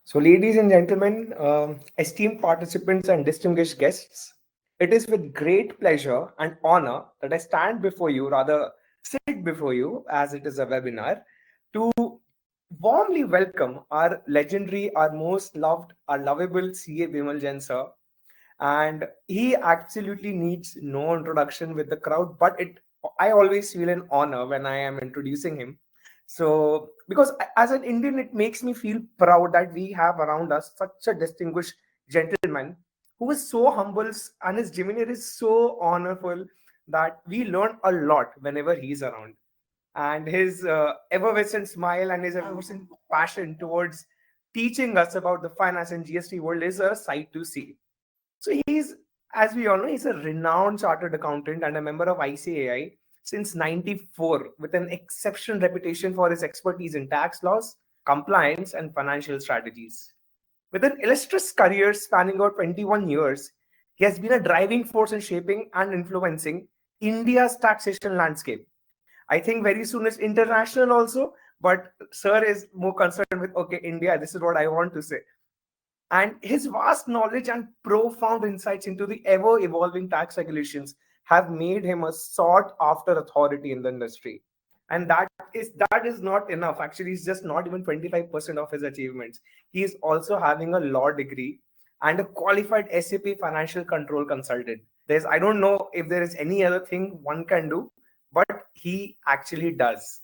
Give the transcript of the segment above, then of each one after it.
So, ladies and gentlemen, esteemed participants and distinguished guests, it is with great pleasure and honor that I stand before you, rather sit before you, as it is a webinar, to warmly welcome our legendary, our most loved, our lovable CA Bimal Jain sir. And he absolutely needs no introduction with the crowd, but I always feel an honor when I am introducing him. So because as an Indian, it makes me feel proud that we have around us such a distinguished gentleman who is so humble, and his demeanor is so honorful that we learn a lot whenever he's around. And his effervescent smile and his effervescent passion towards teaching us about the finance and GST world is a sight to see. So as we all know, he's a renowned chartered accountant and a member of ICAI since 94, with an exceptional reputation for his expertise in tax laws, compliance, and financial strategies. With an illustrious career spanning over 21 years, he has been a driving force in shaping and influencing India's taxation landscape. I think very soon it's international also, but Sir is more concerned with, okay, India, this is what I want to say. And his vast knowledge and profound insights into the ever evolving tax regulations have made him a sought after authority in the industry. And that is not enough. Actually, it's just not even 25% of his achievements. He is also having a law degree and a qualified SAP financial control consultant. I don't know if there is any other thing one can do, but he actually does.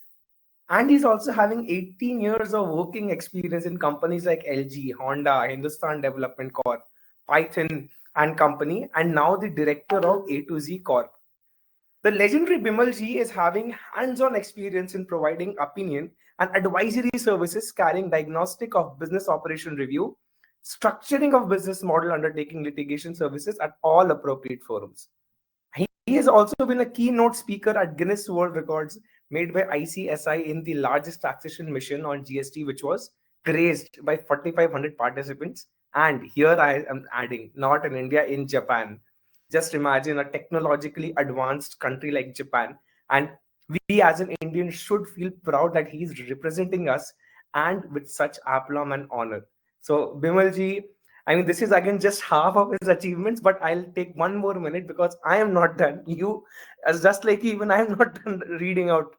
And he's also having 18 years of working experience in companies like LG, Honda, Hindustan Development Corp, Python and Company, and now the director of A to Z Corp. The legendary Bimal Ji is having hands-on experience in providing opinion and advisory services, carrying diagnostic of business operation review, structuring of business model undertaking litigation services at all appropriate forums. He has also been a keynote speaker at Guinness World Records made by ICSI in the largest taxation mission on GST, which was graced by 4,500 participants. And here I am adding, not in India, in Japan. Just imagine a technologically advanced country like Japan. And we as an Indian should feel proud that he is representing us and with such aplomb and honor. So, Bimalji, I mean, this is again just half of his achievements, but I'll take one more minute because I am not done. You, as just like even I am not done reading out.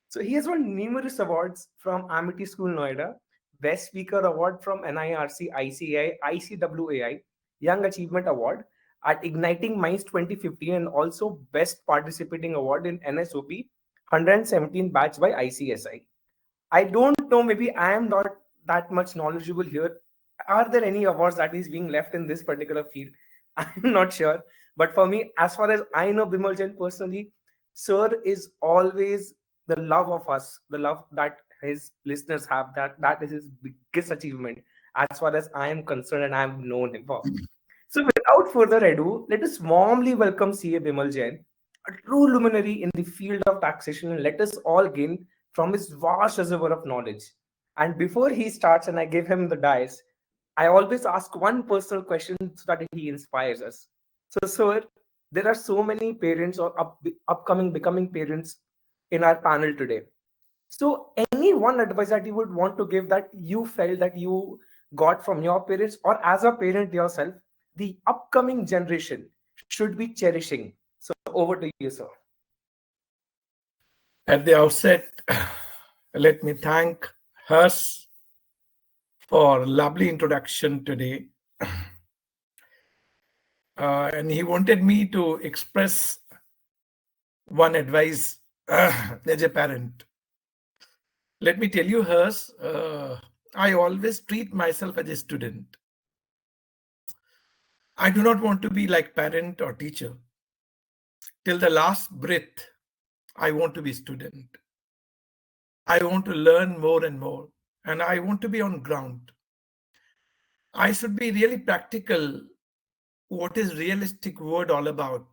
So he has won numerous awards from Amity School Noida, Best Speaker Award from NIRC, ICAI, ICWAI, Young Achievement Award at Igniting Minds 2015, and also Best Participating Award in NSOP 117 batch by ICSI. I don't know, maybe I am not that much knowledgeable here. Are there any awards that is being left in this particular field? I'm not sure. But for me, as far as I know Bimal Jain personally, Sir is always the love of us, the love that his listeners have. That is his biggest achievement as far as I am concerned and I've known him for. So without further ado, let us warmly welcome CA Bimal Jain, a true luminary in the field of taxation, and let us all gain from his vast reservoir of knowledge. And before he starts and I give him the dice, I always ask one personal question so that he inspires us. So, sir, there are so many parents or upcoming becoming parents in our panel today. So, any one advice that you would want to give that you felt that you got from your parents or as a parent yourself, the upcoming generation should be cherishing. So, over to you, sir. At the outset, let me thank Hers for lovely introduction today. And he wanted me to express one advice as a parent. Let me tell you, Hers, I always treat myself as a student. I do not want to be like parent or teacher. Till the last breath, I want to be student. I want to learn more and more, and I want to be on ground. I should be really practical. What is realistic word all about?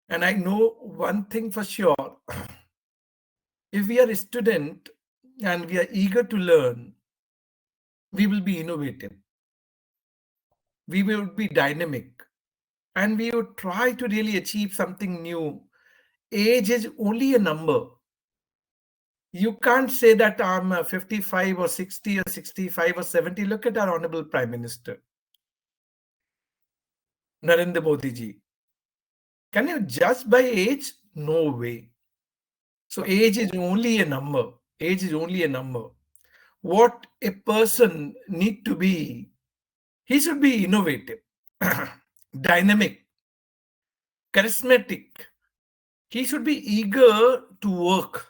And I know one thing for sure. If we are a student and we are eager to learn, we will be innovative. We will be dynamic, and we will try to really achieve something new. Age is only a number. You can't say that I'm 55 or 60 or 65 or 70. Look at our Honorable Prime Minister, Narendra Modi ji. Can you judge by age? No way. So age is only a number. Age is only a number. What a person need to be, he should be innovative, dynamic, charismatic. He should be eager to work.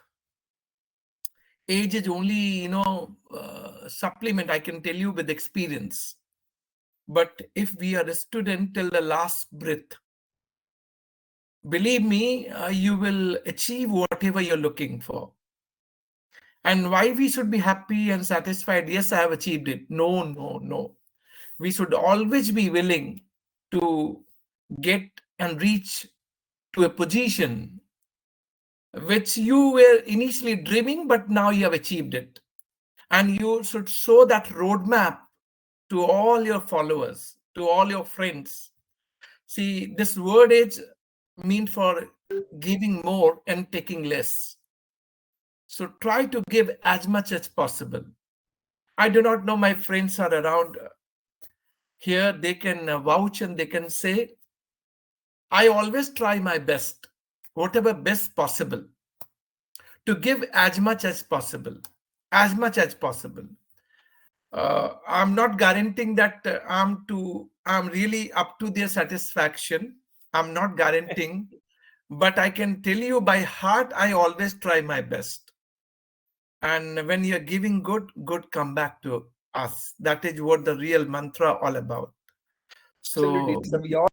Age is only, supplement, I can tell you with experience. But if we are a student till the last breath, believe me, you will achieve whatever you're looking for. And why we should be happy and satisfied? Yes, I have achieved it. No, no, no. We should always be willing to get and reach to a position which you were initially dreaming, but now you have achieved it. And you should show that roadmap to all your followers, to all your friends. See, this word is meant for giving more and taking less. So try to give as much as possible. I do not know, my friends are around here. They can vouch and they can say, I always try my best, whatever best possible, to give as much as possible, as much as possible. I'm not guaranteeing that I'm really up to their satisfaction. I'm not guaranteeing, but I can tell you by heart, I always try my best. And when you're giving good, good come back to us. That is what the real mantra all about. Absolutely, So, sir. Your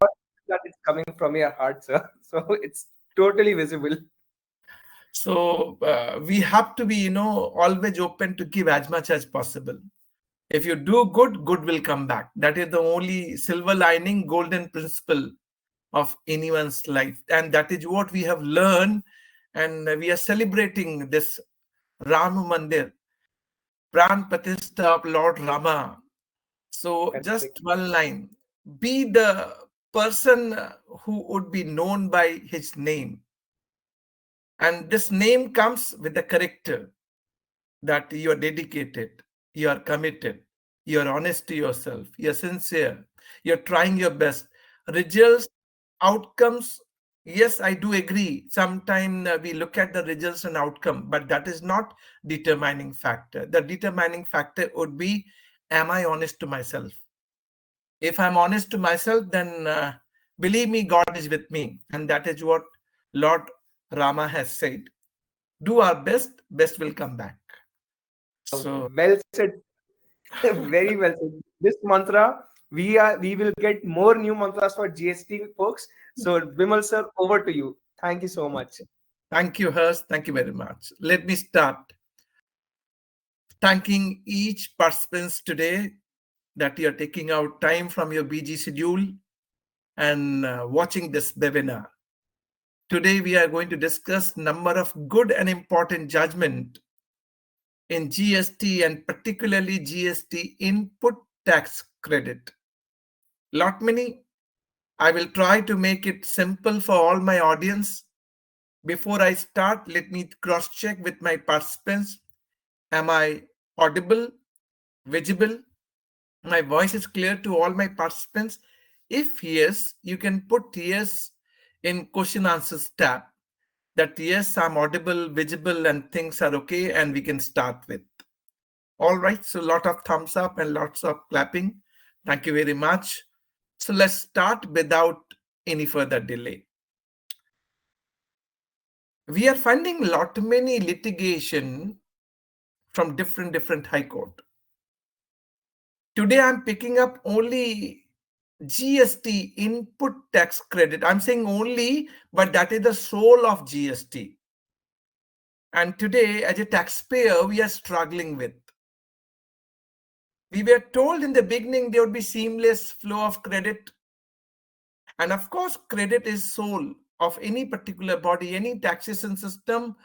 that is coming from your heart, sir. So it's totally visible. we have to be, always open to give as much as possible. If you do good, good will come back. That is the only silver lining, golden principle of anyone's life. And that is what we have learned. And we are celebrating this Rama Mandir, Pran Pratishtha of Lord Rama. So just Correct. one line. Be the person who would be known by his name. And this name comes with the character that you are dedicated, you are committed, you are honest to yourself, you're sincere, you're trying your best. Results, outcomes, yes, I do agree. Sometimes we look at the results and outcome, but that is not determining factor. The determining factor would be, am I honest to myself? If I'm honest to myself, then believe me, God is with me. And that is what Lord Rama has said. Do our best, best will come back. So, Well said. Very well said. This mantra, we will get more new mantras for GST folks. So Bimal sir, over to you. Thank you so much. thank you, Hers. Thank you very much. Let me start thanking each participant today that you are taking out time from your busy schedule and watching this webinar. Today, we are going to discuss number of good and important judgment in GST and particularly GST input tax credit. Lot many. I will try to make it simple for all my audience. Before I start, let me cross-check with my participants. Am I audible, visible? My voice is clear to all my participants? If yes, you can put yes in question answers tab. That yes, I'm audible, visible, and things are okay, and we can start with. All right, so a lot of thumbs up and lots of clapping. Thank you very much. So let's start without any further delay. We are finding many litigation from different high court. Today I'm picking up only GST input tax credit. I'm saying only, but that is the soul of GST. And today, as a taxpayer, we are struggling with. We were told in the beginning there would be seamless flow of credit. And of course, credit is soul of any particular body. Any taxation system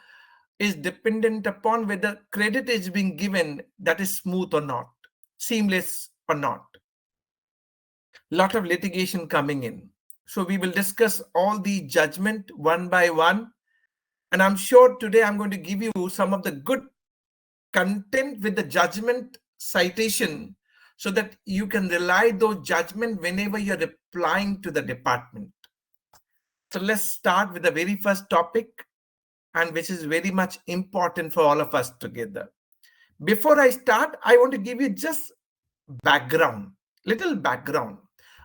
is dependent upon whether credit is being given that is smooth or not, seamless or not. Lot of litigation coming in. So we will discuss all the judgment one by one. And I'm sure today I'm going to give you some of the good content with the judgment citation so that you can rely those judgment whenever you're replying to the department. So let's start with the very first topic, and which is very much important for all of us together. Before I start, I want to give you just little background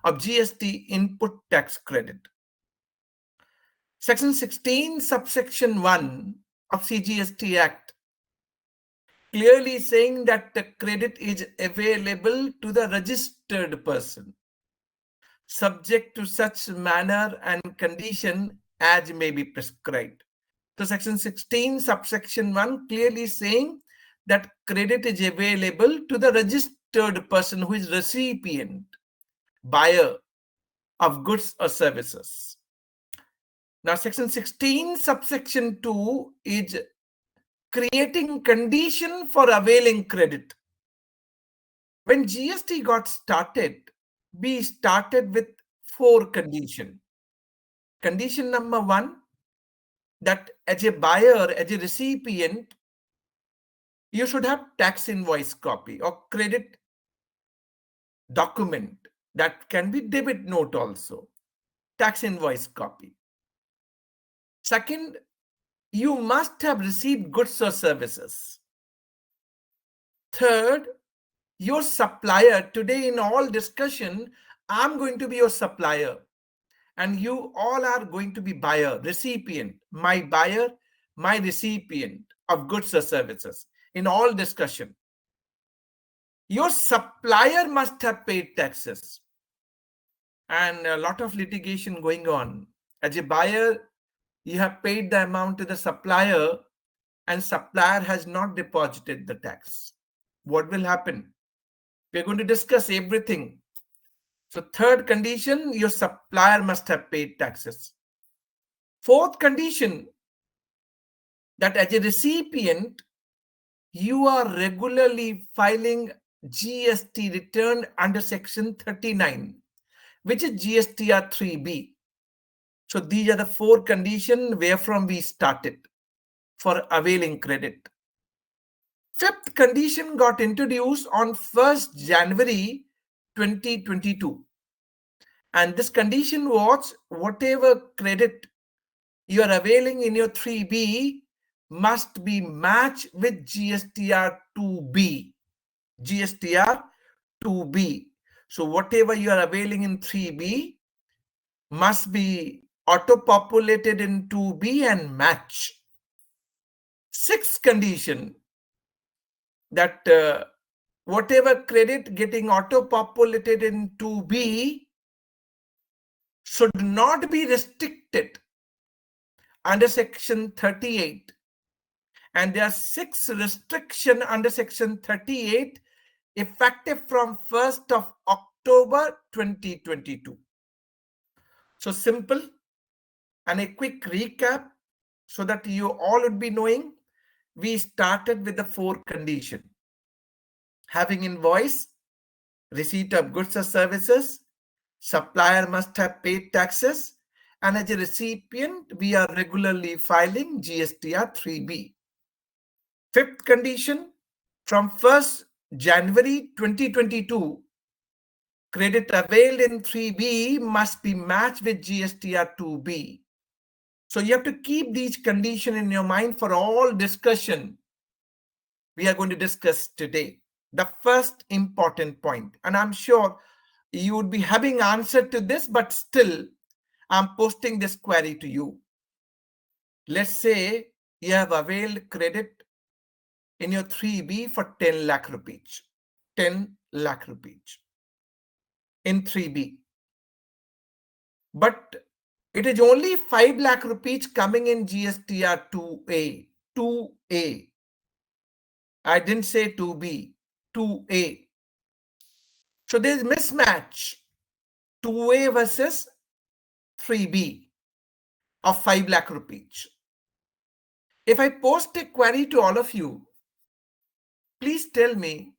of GST input tax credit. Section 16, subsection 1 of CGST Act clearly saying that the credit is available to the registered person, subject to such manner and condition as may be prescribed. So section 16, subsection 1 clearly saying that credit is available to the registered person who is recipient, buyer of goods or services. Now, section 16, subsection 2 is creating condition for availing credit. When GST got started, we started with 4 conditions. Condition number 1, that as a buyer, as a recipient, you should have tax invoice copy or credit document. That can be debit note also, tax invoice copy. Second, you must have received goods or services. Third, your supplier, today in all discussion, I'm going to be your supplier and you all are going to be buyer, recipient, my buyer, my recipient of goods or services in all discussion. Your supplier must have paid taxes, and a lot of litigation going on. As a buyer, you have paid the amount to the supplier and supplier has not deposited the tax. What will happen? We're going to discuss everything. So third condition, your supplier must have paid taxes. Fourth condition, that as a recipient, you are regularly filing GST return under section 39, which is GSTR 3B. So these are the 4 conditions wherefrom we started for availing credit. Fifth condition got introduced on 1st January 2022. And this condition was whatever credit you are availing in your 3B must be matched with GSTR 2B. GSTR 2B. So whatever you are availing in 3B must be auto-populated in 2B and match. Sixth condition, that whatever credit getting auto-populated in 2B should not be restricted under section 38. And there are 6 restrictions under section 38 effective from 1st of October 2022. So simple and a quick recap so that you all would be knowing. We started with the 4 conditions. Having invoice, receipt of goods or services, supplier must have paid taxes, and as a recipient, we are regularly filing GSTR 3B. Fifth condition, from 1st January 2022, credit availed in 3B must be matched with GSTR 2B. So you have to keep these conditions in your mind for all discussion we are going to discuss today. The first important point, and I'm sure you would be having answer to this, but still I'm posting this query to you. Let's say you have availed credit in your 3B for 10 lakh rupees. 10 lakh rupees in 3B. But it is only 5 lakh rupees coming in GSTR 2A. 2A. I didn't say 2B. 2A. So there is mismatch. 2A versus 3B of 5 lakh rupees. If I post a query to all of you, please tell me,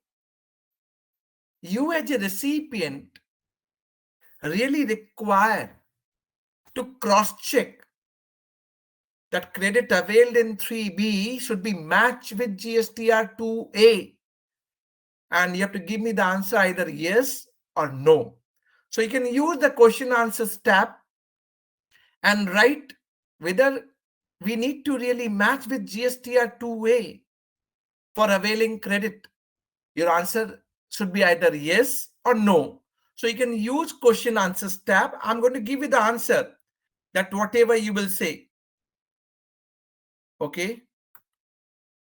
you as a recipient really require to cross-check that credit availed in 3B should be matched with GSTR 2A. And you have to give me the answer either yes or no. So you can use the question answers tab and write whether we need to really match with GSTR 2A for availing credit. Your answer should be either yes or no. So you can use question answers tab. I'm going to give you the answer that whatever you will say. Okay.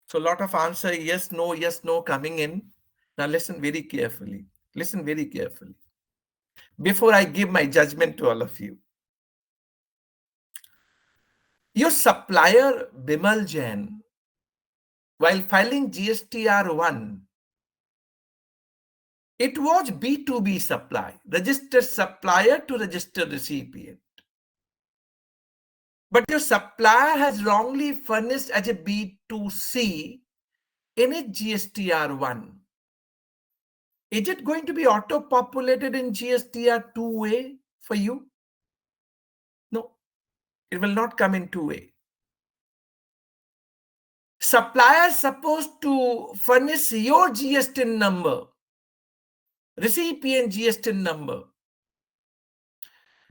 So a lot of answer yes, no coming in. Now listen very carefully. Listen very carefully. Before I give my judgment to all of you. Your supplier Bimal Jain, while filing GSTR1, it was B2B supply, registered supplier to registered recipient. But your supplier has wrongly furnished as a B2C in a GSTR1. Is it going to be auto-populated in GSTR2A for you? No, it will not come in 2A. Supplier is supposed to furnish your GST number, recipient GST number,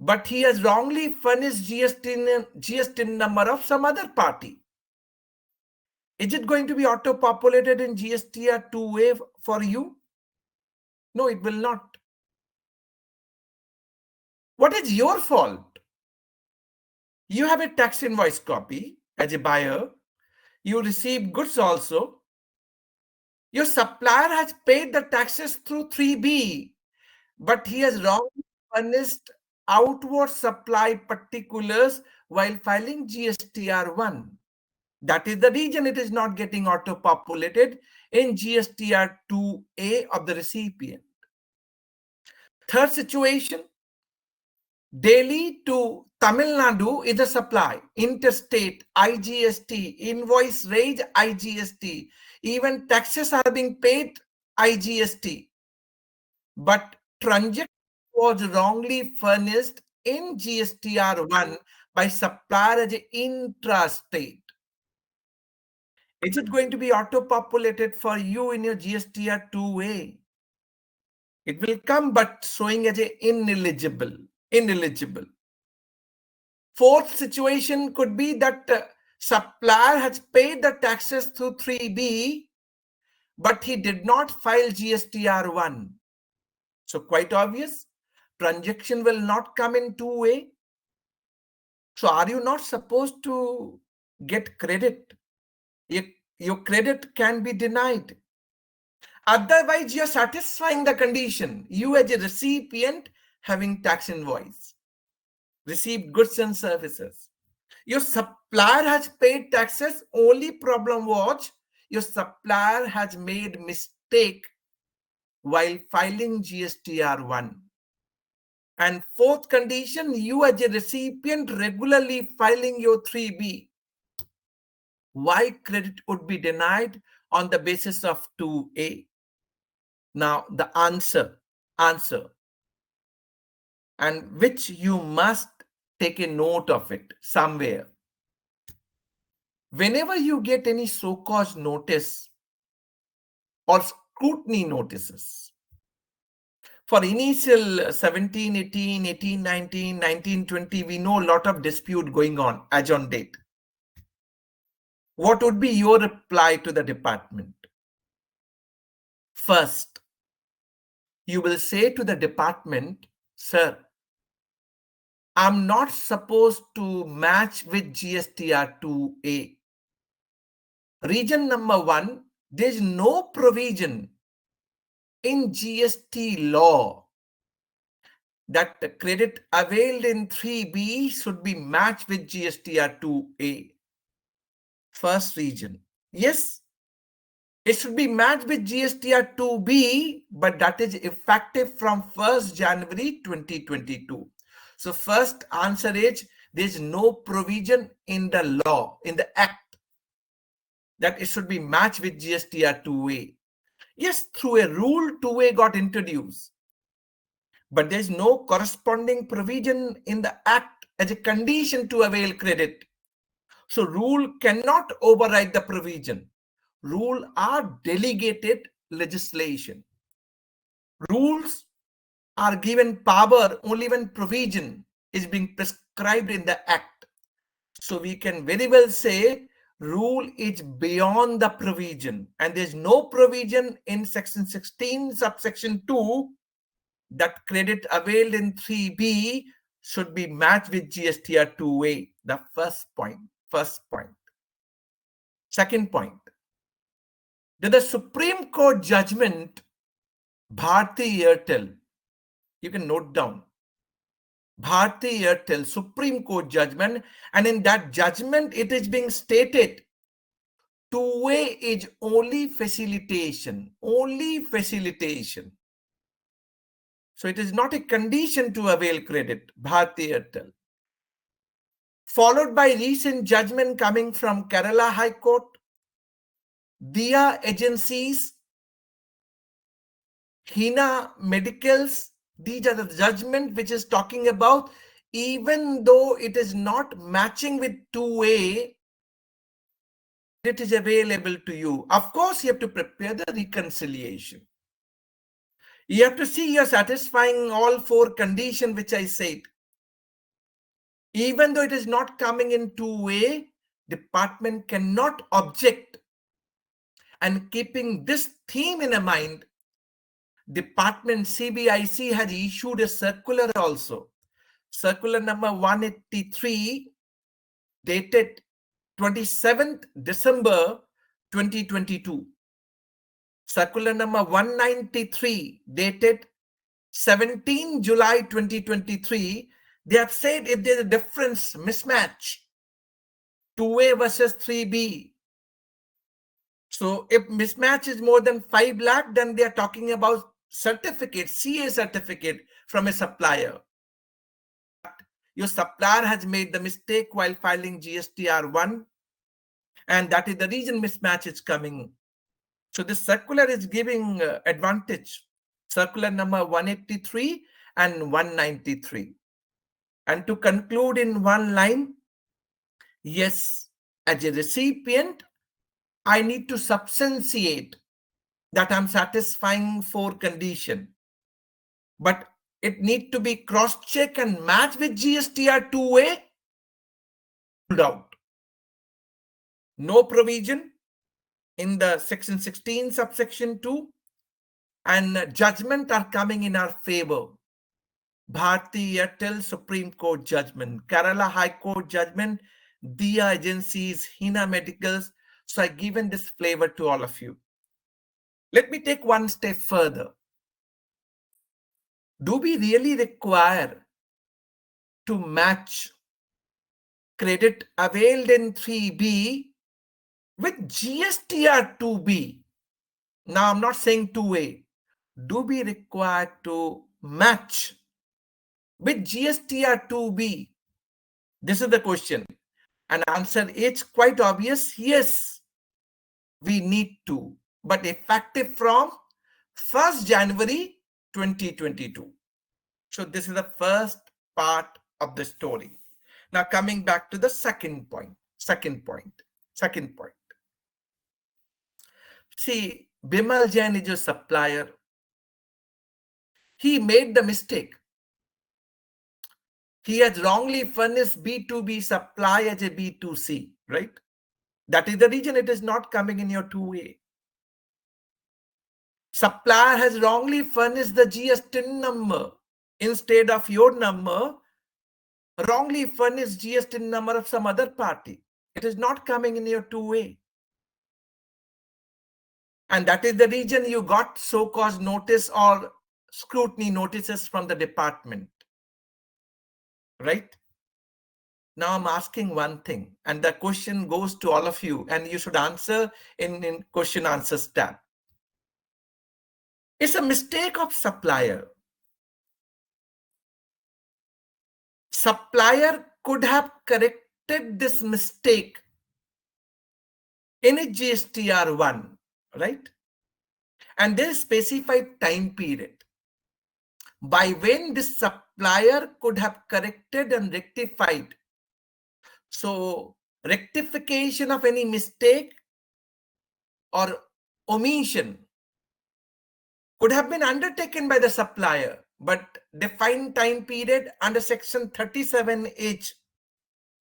but he has wrongly furnished GST number of some other party. Is it going to be auto-populated in GSTR 2A for you? No, it will not. What is your fault? You have a tax invoice copy as a buyer. You receive goods also. Your supplier has paid the taxes through 3B, but he has wrongly furnished outward supply particulars while filing GSTR1. That is the reason it is not getting auto-populated in GSTR2A of the recipient. Third situation, Delhi to Tamil Nadu is a supply, interstate, IGST, invoice raise, IGST, even taxes are being paid, IGST. But transaction was wrongly furnished in GSTR1 by supplier as an intrastate. Is it going to be auto-populated for you in your GSTR 2A? It will come, but showing as a ineligible. Fourth situation could be that supplier has paid the taxes through 3B, but he did not file GSTR1. So quite obvious, transaction will not come in 2A. So are you not supposed to get credit? Your credit can be denied. Otherwise, you're satisfying the condition. You as a recipient having tax invoice, receive goods and services. Your supplier has paid taxes. Only problem was your supplier has made mistake while filing GSTR1. And fourth condition, you as a recipient regularly filing your 3B. Why credit would be denied on the basis of 2A? Now the answer, and which you must take a note of it somewhere. Whenever you get any so-called notice or scrutiny notices, for initial 17, 18, 18, 19, 19, 20, we know a lot of dispute going on as on date. What would be your reply to the department? First, you will say to the department, sir, I'm not supposed to match with GSTR 2A. Reason number 1, there's no provision in GST law that the credit availed in 3B should be matched with GSTR 2A. First reason. Yes, it should be matched with GSTR 2B, but that is effective from 1st January 2022. So first answer is there's no provision in the law, in the act, that it should be matched with GSTR 2A. Yes, through a rule 2A got introduced, but there's no corresponding provision in the act as a condition to avail credit. So rule cannot override the provision. Rule are delegated legislation. Rules are given power only when provision is being prescribed in the act. So we can very well say rule is beyond the provision, and there's no provision in section 16 subsection 2 that credit availed in 3B should be matched with GSTR 2A. The first point. Second point, that the Supreme Court judgment Bharti Airtel, you can note down, Bharti Airtel Supreme Court judgment, and in that judgment it is being stated two-way is only facilitation. So it is not a condition to avail credit, Bharti Airtel. Followed by recent judgment coming from Kerala High Court, Dia Agencies, Hina Medicals. These are the judgment which is talking about even though it is not matching with 2A, it is available to you. Of course, you have to prepare the reconciliation. You have to see you're satisfying all 4 conditions which I said. Even though it is not coming in 2A, department cannot object. And keeping this theme in mind, Department CBIC has issued a circular also. Circular number 183 dated 27th December 2022. Circular number 193 dated 17 July 2023. They have said if there's a difference, mismatch, 2A versus 3B. So if mismatch is more than 5 lakh, then they are talking about certificate, CA certificate from a supplier. Your supplier has made the mistake while filing GSTR1, and that is the reason mismatch is coming. So this circular is giving advantage. Circular number 183 and 193. And to conclude in one line, yes, as a recipient, I need to substantiate that I'm satisfying 4 conditions. But it need to be cross-check and match with GSTR 2A. Ruled out. No provision in the section 16 subsection 2, and judgment are coming in our favor. Bharti Airtel Supreme Court judgment, Kerala High Court judgment, Dia Agencies, Hina Medicals. So I've given this flavor to all of you. Let me take one step further. Do we really require to match credit availed in 3B with GSTR 2B? Now, I'm not saying 2A. Do we require to match with GSTR 2B? This is the question. And answer is quite obvious. Yes, we need to. But effective from 1st January 2022. So this is the first part of the story. Now coming back to the second point. See, Bimal Jain is a supplier. He made the mistake. He has wrongly furnished B2B supply as a B2C, right? That is the reason it is not coming in your 2A. Supplier has wrongly furnished the GST number instead of your number, wrongly furnished GST number of some other party. It is not coming in your 2A. And that is the reason you got so-called notice or scrutiny notices from the department. Right? Now I'm asking one thing, and the question goes to all of you, and you should answer in question answers tab. It's a mistake of supplier. Supplier could have corrected this mistake in a GSTR1, right? And there is specified time period by when this supplier could have corrected and rectified. So rectification of any mistake or omission could have been undertaken by the supplier, but defined time period under section 37H.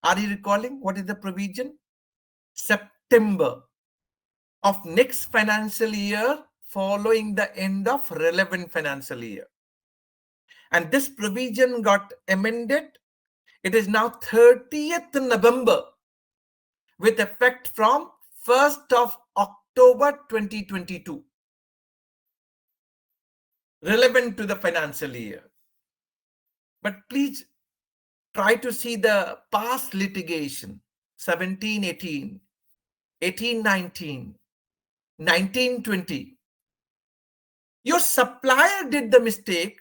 Are you recalling what is the provision? September of next financial year following the end of relevant financial year. And this provision got amended. It is now 30th November with effect from 1st of October 2022. Relevant to the financial year. But please try to see the past litigation, 17-18, 18-19, 19-20. Your supplier did the mistake.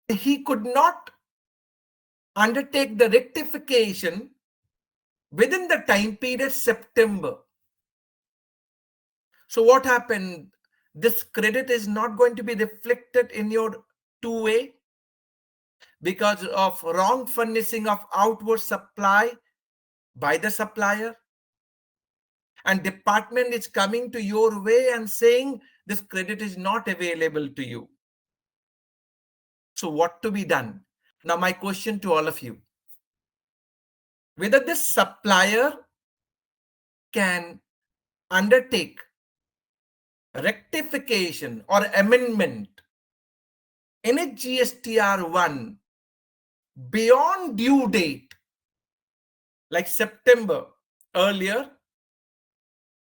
He could not undertake the rectification within the time period September. So what happened? This credit is not going to be reflected in your 2A because of wrong furnishing of outward supply by the supplier. And department is coming to your way and saying this credit is not available to you. So what to be done? Now my question to all of you, whether this supplier can undertake rectification or amendment in a GSTR1 beyond due date, like September earlier,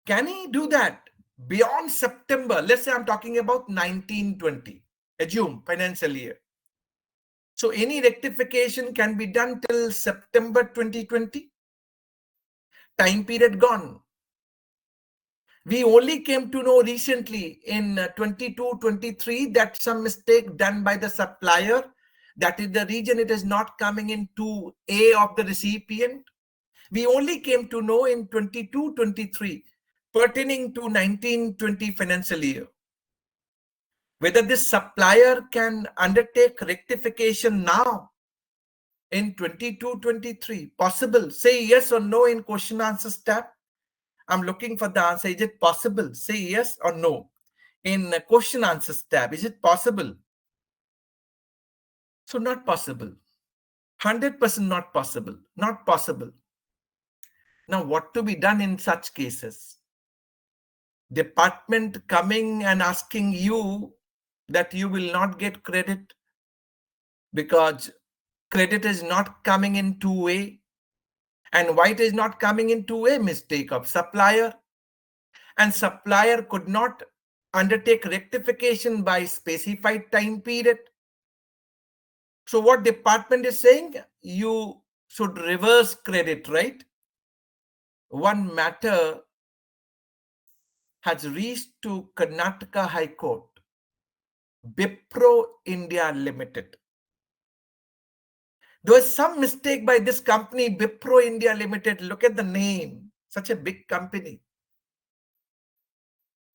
can he do that beyond September? Let's say I'm talking about 1920, assume financial year. So any rectification can be done till September 2020. Time period gone. We only came to know recently in 22-23 that some mistake done by the supplier, that is the reason it is not coming into A of the recipient. We only came to know in 22-23 pertaining to 1920 financial year. Whether this supplier can undertake rectification now in 22-23, possible. Say yes or no in question answers tab. I'm looking for the answer. Is it possible? Say yes or no in question answers tab. Is it possible? So not possible. 100% not possible. Not possible. Now what to be done in such cases? Department coming and asking you that you will not get credit because credit is not coming in 2A. And why it is not coming in 2A? Mistake of supplier. And supplier could not undertake rectification by specified time period. So what department is saying? You should reverse credit, right? One matter has reached to Karnataka High Court. Wipro India Limited. There was some mistake by this company, Wipro India Limited. Look at the name. Such a big company.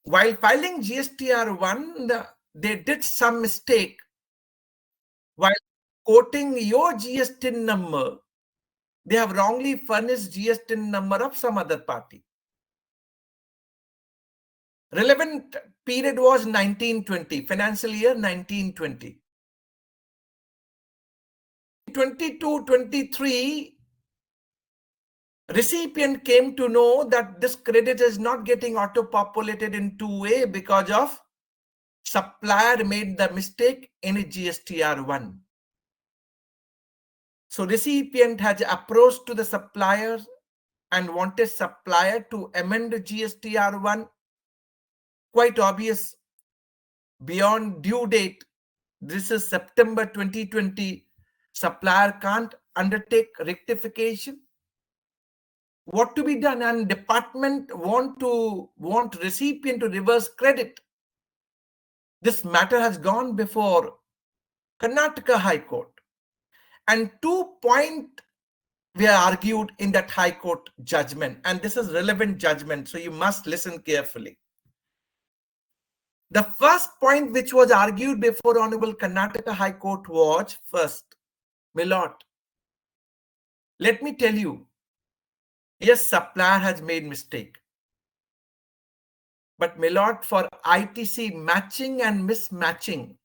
While filing GSTR1, they did some mistake. While quoting your GST number, they have wrongly furnished GST number of some other party. Relevant period was 1920, financial year 1920. 22-23, recipient came to know that this credit is not getting auto-populated in 2A because of supplier made the mistake in GSTR1. So recipient has approached to the supplier and wanted supplier to amend GSTR1. Quite obvious, beyond due date, this is September 2020, supplier can't undertake rectification. What to be done? And department want recipient to reverse credit. This matter has gone before Karnataka High Court. And 2 points were argued in that High Court judgment. And this is relevant judgment, so you must listen carefully. The first point which was argued before Honorable Karnataka High Court was, first, my lord, Let me tell you, yes, supplier has made mistake. But my lord, for ITC matching and mismatching,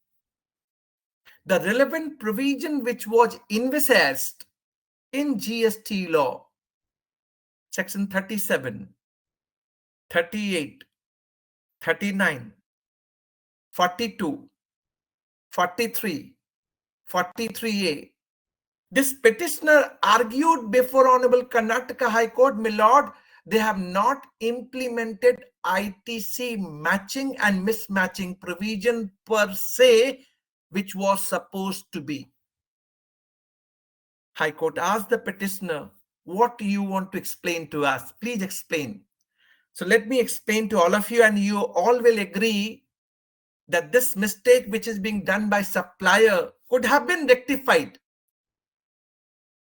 the relevant provision which was envisaged in GST law, section 37, 38, 39, 42, 43, 43A. This petitioner argued before Honorable Karnataka High Court, my lord, they have not implemented ITC matching and mismatching provision per se, which was supposed to be. High Court asked the petitioner, what do you want to explain to us? Please explain. So let me explain to all of you, and you all will agree that this mistake which is being done by supplier could have been rectified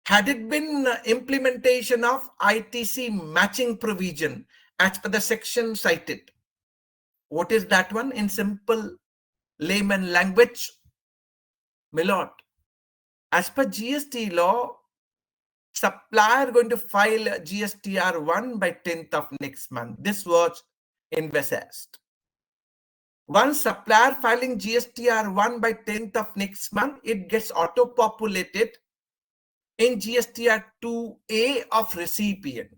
had it been implementation of ITC matching provision as per the section cited. What is that one in simple layman language? My lord, as per GST law, supplier going to file GSTR1 by 10th of next month. This was envisaged. Once supplier filing GSTR1 by 10th of next month, it gets auto-populated in GSTR2A of recipient.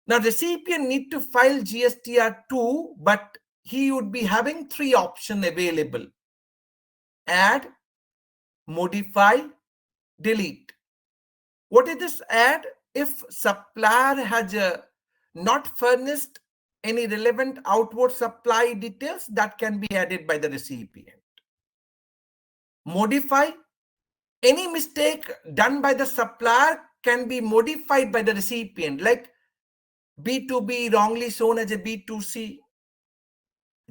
Now, recipient need to file GSTR2, but he would be having three options available: add, modify, delete. What is this add? If supplier has not furnished any relevant outward supply details, that can be added by the recipient. Modify, any mistake done by the supplier can be modified by the recipient, like B2B wrongly shown as a B2C,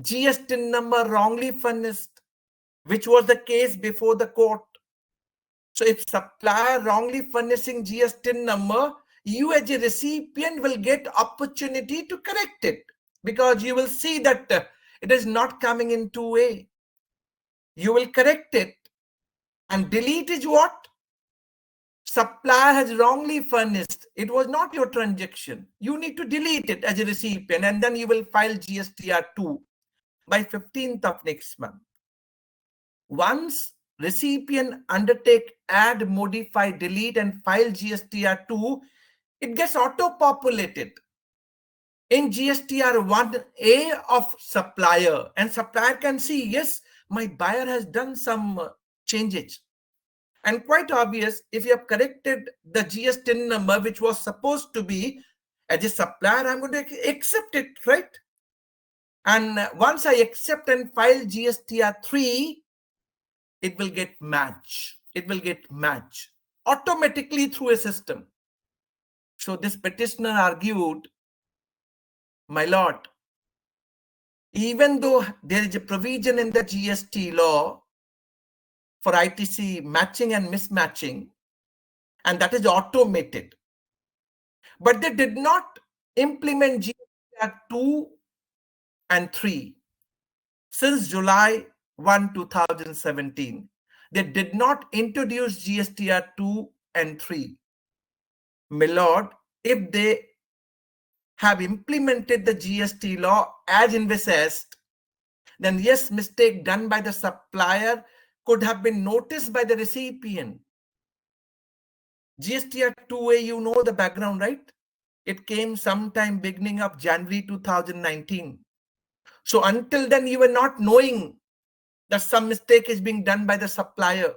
GST number wrongly furnished, which was the case before the court. So if supplier wrongly furnishing GST number, you as a recipient will get opportunity to correct it, because you will see that it is not coming in 2A. You will correct it. And delete is what? Supplier has wrongly furnished. It was not your transaction. You need to delete it as a recipient, and then you will file GSTR2 by 15th of next month. Once recipient undertake add, modify, delete, and file GSTR2, it gets auto-populated in GSTR1A of supplier, and supplier can see, yes, my buyer has done some changes. And quite obvious, if you have corrected the GST number, which was supposed to be as a supplier, I'm going to accept it, right? And once I accept and file GSTR3, it will get match. It will get match automatically through a system. So this petitioner argued, my lord, even though there is a provision in the GST law for ITC matching and mismatching, and that is automated, but they did not implement GSTR 2 and 3 since July 1, 2017. They did not introduce GSTR 2 and 3. My lord, if they have implemented the GST law as envisaged, then yes, mistake done by the supplier could have been noticed by the recipient. GSTR 2A, you know the background, right? It came sometime beginning of January 2019. So until then, you were not knowing that some mistake is being done by the supplier.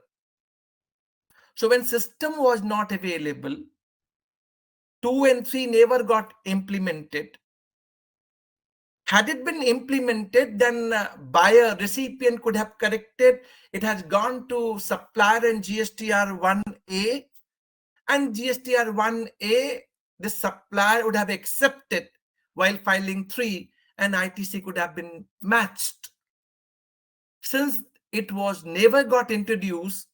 So when system was not available, 2 and 3 never got implemented. Had it been implemented, then buyer, recipient could have corrected. It has gone to supplier and GSTR 1A, and GSTR 1A, the supplier would have accepted while filing 3, and ITC could have been matched. Since it was never got introduced,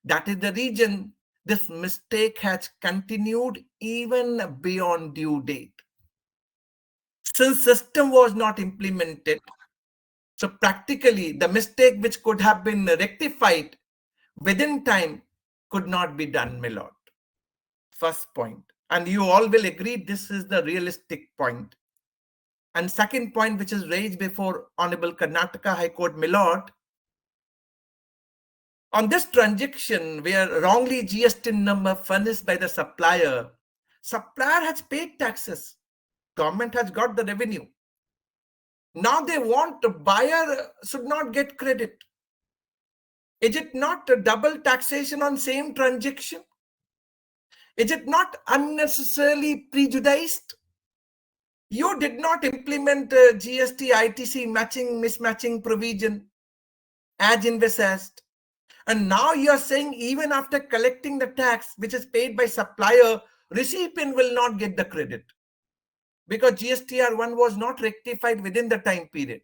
that is the reason this mistake has continued even beyond due date. Since system was not implemented, so practically the mistake which could have been rectified within time could not be done, my lord. First point. And you all will agree this is the realistic point. And second point, which is raised before Honorable Karnataka High Court, Milord, on this transaction where wrongly GST number furnished by the supplier has paid taxes. Government has got the revenue. Now they want the buyer should not get credit. Is it not a double taxation on same transaction? Is it not unnecessarily prejudiced? You did not implement GST ITC mismatching provision as envisaged. And now you are saying even after collecting the tax which is paid by supplier, recipient will not get the credit because GSTR1 was not rectified within the time period.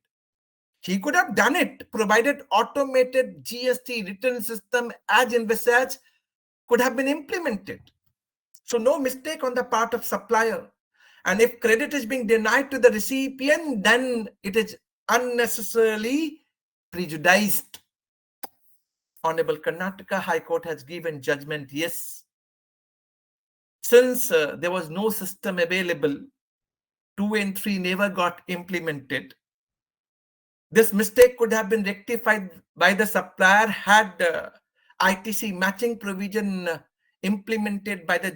He could have done it provided automated GST return system as envisaged could have been implemented. So no mistake on the part of supplier. And if credit is being denied to the recipient, then it is unnecessarily prejudiced. Honorable Karnataka High Court has given judgment, yes. Since there was no system available, 2 and 3 never got implemented. This mistake could have been rectified by the supplier had ITC matching provision implemented by the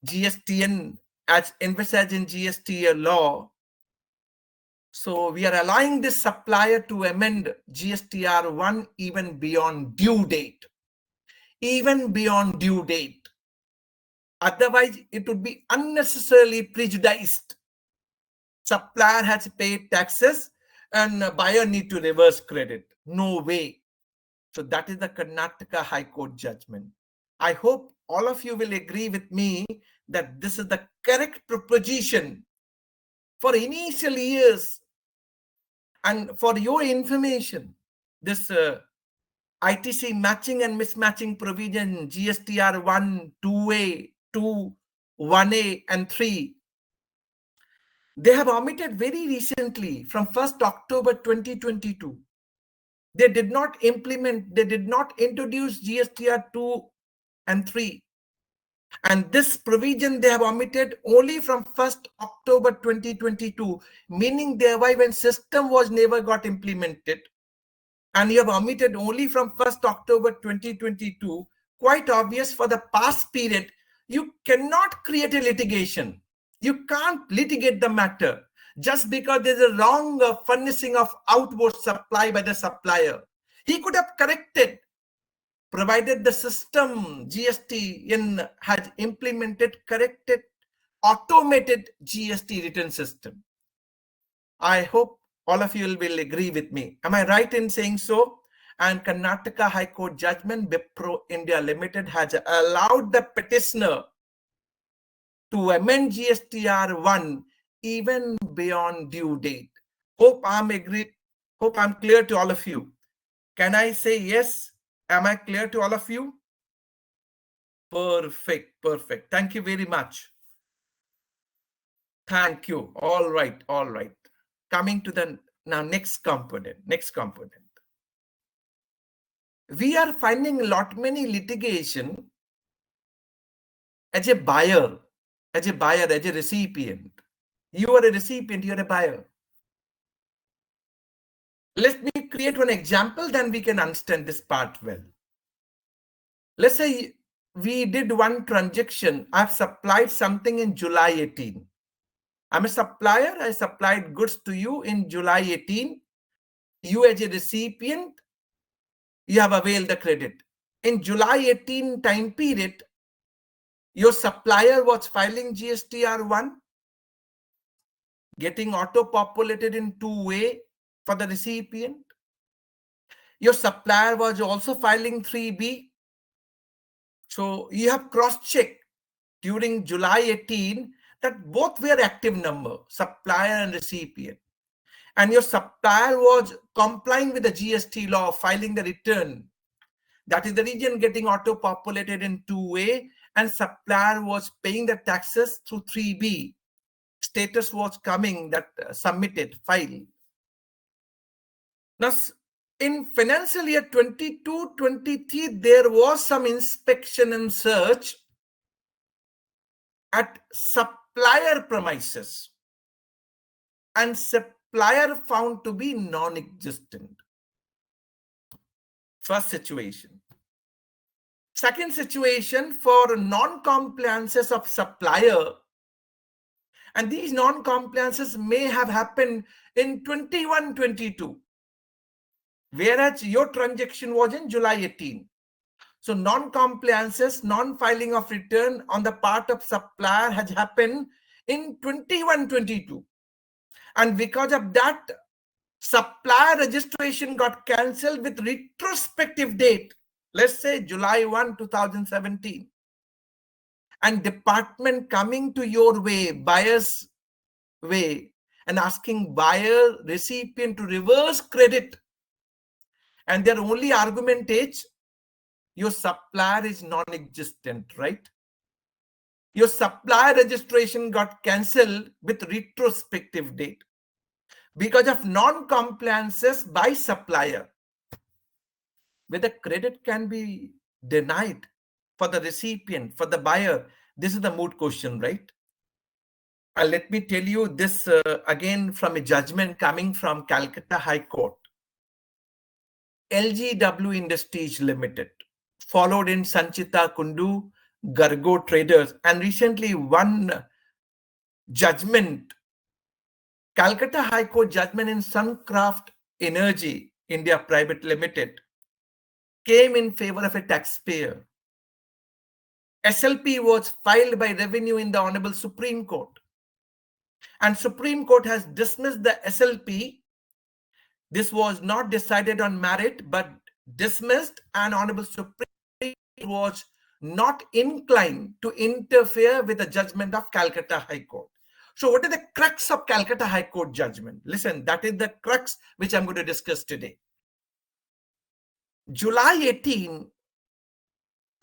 GSTN as envisaged in GST law. So we are allowing this supplier to amend GSTR1 even beyond due date. Even beyond due date. Otherwise, it would be unnecessarily prejudiced. Supplier has paid taxes and buyer need to reverse credit. No way. So that is the Karnataka High Court judgment. I hope all of you will agree with me that this is the correct proposition for initial years. And for your information, this ITC matching and mismatching provision, GSTR 1, 2A, 2, 1A, and 3, they have omitted very recently from 1st October 2022. They did not implement, they did not introduce GSTR 2 and 3. And this provision they have omitted only from 1st October 2022, meaning thereby when system was never got implemented. And you have omitted only from 1st October 2022, quite obvious for the past period, you cannot create a litigation. You can't litigate the matter just because there's a wrong furnishing of outward supply by the supplier. He could have corrected, provided the system GST has implemented, corrected, automated GST return system. I hope all of you will agree with me. Am I right in saying so? And Karnataka High Court judgment, Wipro India Limited has allowed the petitioner to amend GSTR 1 even beyond due date. Hope I'm agreed. Hope I'm clear to all of you. Can I say yes? Am I clear to all of you? Perfect, perfect. Thank you very much. Thank you. All right, all right. Coming to the now next component. We are finding many litigation as a buyer, as a recipient. You are a recipient, you are a buyer. Let me create one example, then we can understand this part well. Let's say we did one transaction. I've supplied something in July 18. I'm a supplier. I supplied goods to you in July 18. You as a recipient, you have availed the credit. In July 18 time period, your supplier was filing GSTR1, getting auto-populated in 2A for the recipient. Your supplier was also filing 3B. So you have cross-checked during July 18 that both were active number, supplier and recipient. And your supplier was complying with the GST law, filing the return. That is the region getting auto-populated in 2A, and supplier was paying the taxes through 3B. Status was coming that submitted, filed. Now, in financial year 22-23, there was some inspection and search at supplier premises, and supplier found to be non-existent. First situation. Second situation, for non-compliances of supplier, and these non-compliances may have happened in 21-22, whereas your transaction was in July 18. So non-compliances, non-filing of return on the part of supplier has happened in 21-22. And because of that, supplier registration got cancelled with retrospective date, let's say July 1, 2017. And department coming to your way, buyer's way, and asking buyer recipient to reverse credit. And their only argument is, your supplier is non-existent, right? Your supplier registration got cancelled with retrospective date because of non-compliances by supplier. Whether credit can be denied for the recipient, for the buyer, this is the moot question, right? Let me tell you this again from a judgment coming from Calcutta High Court. LGW Industries Limited, followed in Sanchita Kundu, Gargo Traders, and recently one judgment, Calcutta High Court judgment in Suncraft Energy India Private Limited, came in favor of a taxpayer. SLP was filed by Revenue in the Honorable Supreme Court, and Supreme Court has dismissed the SLP. This was not decided on merit, but dismissed, and Honorable Supreme Court was not inclined to interfere with the judgment of Calcutta High Court. So what is the crux of Calcutta High Court judgment? Listen, that is the crux which I'm going to discuss today. July 18,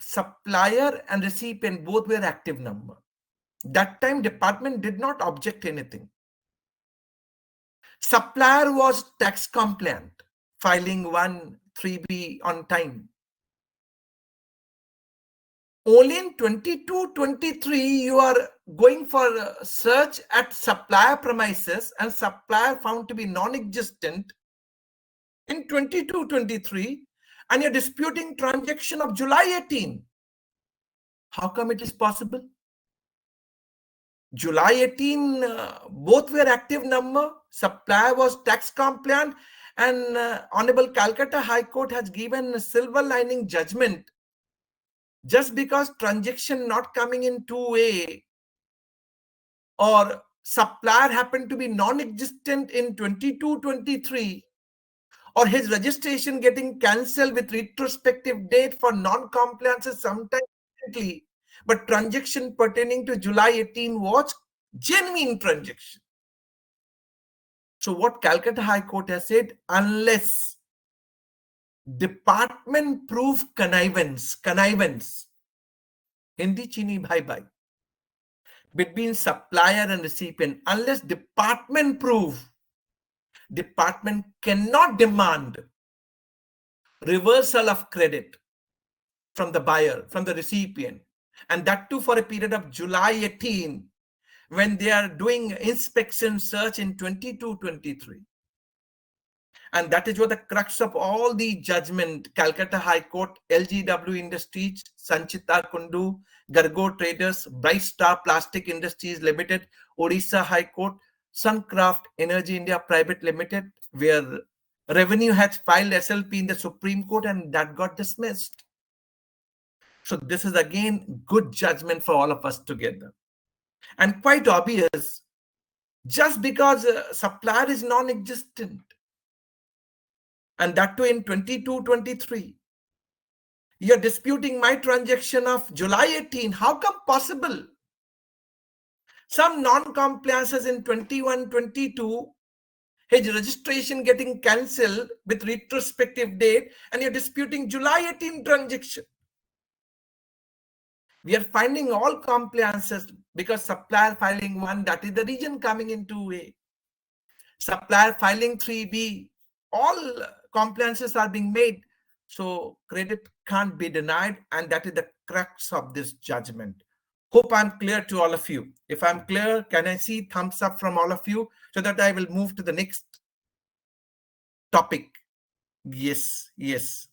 supplier and recipient both were active number. That time department did not object anything. Supplier was tax compliant, filing 1-3B on time. Only in 22-23, you are going for a search at supplier premises, and supplier found to be non-existent in 22-23, and you're disputing transaction of July 18. How come it is possible? July 18, both were active number, supplier was tax compliant, and Honorable Calcutta High Court has given a silver lining judgment. Just because transaction not coming in 2A or supplier happened to be non-existent in 22-23, or his registration getting cancelled with retrospective date for non-compliances sometime recently, but transaction pertaining to July 18 was genuine transaction. So what Calcutta High Court has said, unless department prove connivance, Hindi chini bhai bhai, between supplier and recipient, unless department prove, department cannot demand reversal of credit from the buyer, from the recipient, and that too for a period of July 18, when they are doing inspection search in 22-23. And that is what the crux of all the judgment, Calcutta High Court, LGW Industries, Sanchita Kundu, Gargo Traders, Bright Star Plastic Industries Limited, Odisha High Court, Suncraft Energy India Private Limited, where Revenue has filed SLP in the Supreme Court, and that got dismissed. So this is again good judgment for all of us together. And quite obvious, just because supplier is non-existent, and that too in 22-23, you're disputing my transaction of July 18. How come possible? Some non-compliances in 21-22, his registration getting cancelled with retrospective date, and you're disputing July 18 transaction. We are finding all compliances because supplier filing 1, that is the region coming in 2A. Supplier filing 3B, all compliances are being made. So credit can't be denied, and that is the crux of this judgment. Hope I'm clear to all of you. If I'm clear, can I see thumbs up from all of you so that I will move to the next topic? Yes, yes.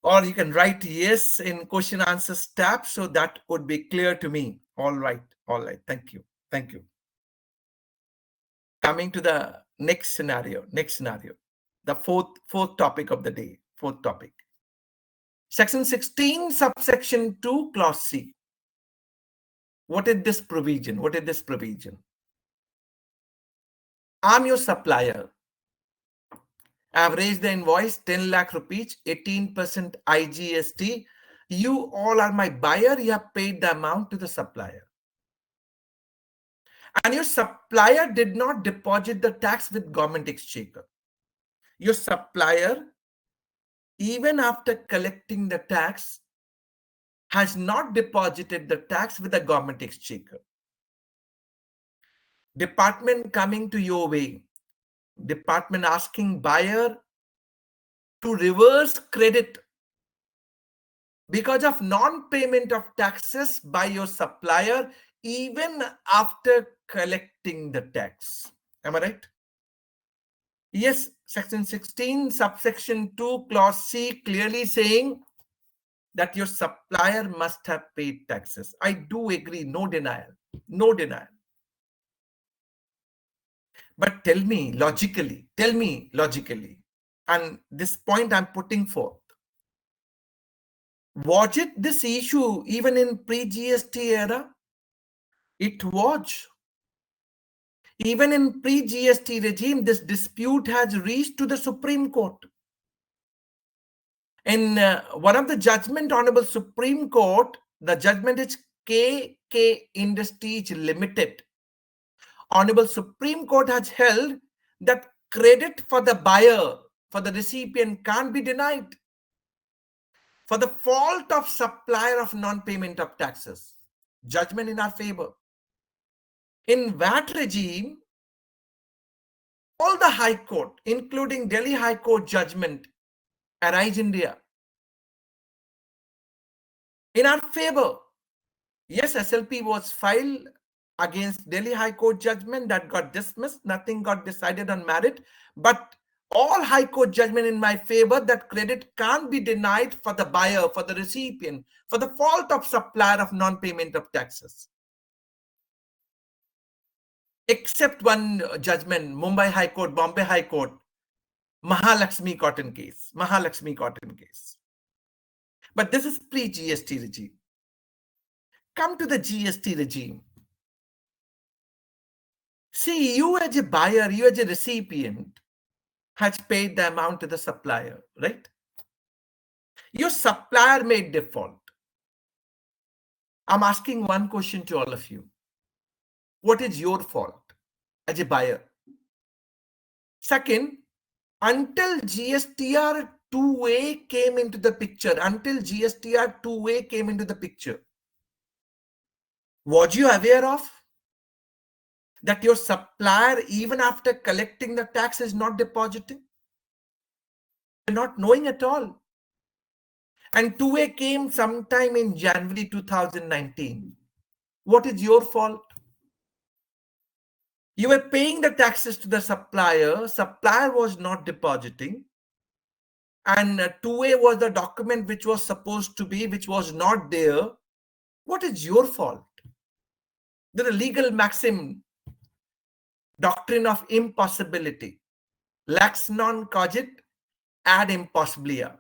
Or you can write yes in question answers tab, so that would be clear to me. All right. Thank you. Thank you. Coming to the next scenario. The fourth topic of the day. Fourth topic. Section 16, subsection 2, clause C. What is this provision? I'm your supplier. I've raised the invoice 10 lakh rupees, 18% IGST. You all are my buyer. You have paid the amount to the supplier. And your supplier did not deposit the tax with government exchequer. Your supplier, even after collecting the tax, has not deposited the tax with the government exchequer. Department coming to your way. Department asking buyer to reverse credit because of non-payment of taxes by your supplier even after collecting the tax. Am I right? Yes, section 16, subsection 2, clause C clearly saying that your supplier must have paid taxes. I do agree, no denial. But tell me logically, and this point I'm putting forth. Was it this issue even in pre-GST era? It was. Even in pre-GST regime, this dispute has reached to the Supreme Court. In one of the judgment, Honorable Supreme Court, the judgment is KK Industries Limited. Honorable Supreme Court has held that credit for the buyer, for the recipient, can't be denied for the fault of supplier of non-payment of taxes. Judgment in our favor. In VAT regime, all the High Court, including Delhi High Court judgment, arise India in our favor. Yes, SLP was filed against Delhi High Court judgment that got dismissed. Nothing got decided on merit. But all High Court judgment in my favor that credit can't be denied for the buyer, for the recipient, for the fault of supplier of non-payment of taxes. Except one judgment, Mumbai High Court, Bombay High Court, Mahalakshmi Cotton case. But this is pre-GST regime. Come to the GST regime. See, you as a buyer, you as a recipient, has paid the amount to the supplier, right? Your supplier made default. I'm asking one question to all of you. What is your fault as a buyer? Second, until GSTR 2A came into the picture, was you aware of that your supplier, even after collecting the tax, is not depositing? You're not knowing at all. And 2A came sometime in January 2019. What is your fault? You were paying the taxes to the supplier. Supplier was not depositing. And 2A was the document which was supposed to be, which was not there. What is your fault? There is a legal maxim, doctrine of impossibility. Lax non cogit ad impossibilia.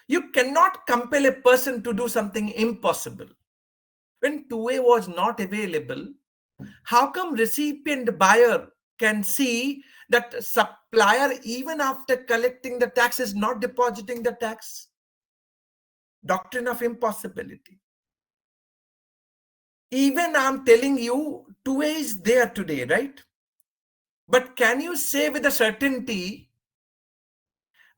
You cannot compel a person to do something impossible. When 2A was not available, how come recipient buyer can see that supplier, even after collecting the tax, is not depositing the tax? Doctrine of impossibility. Even I'm telling you, 2A is there today, right? But can you say with a certainty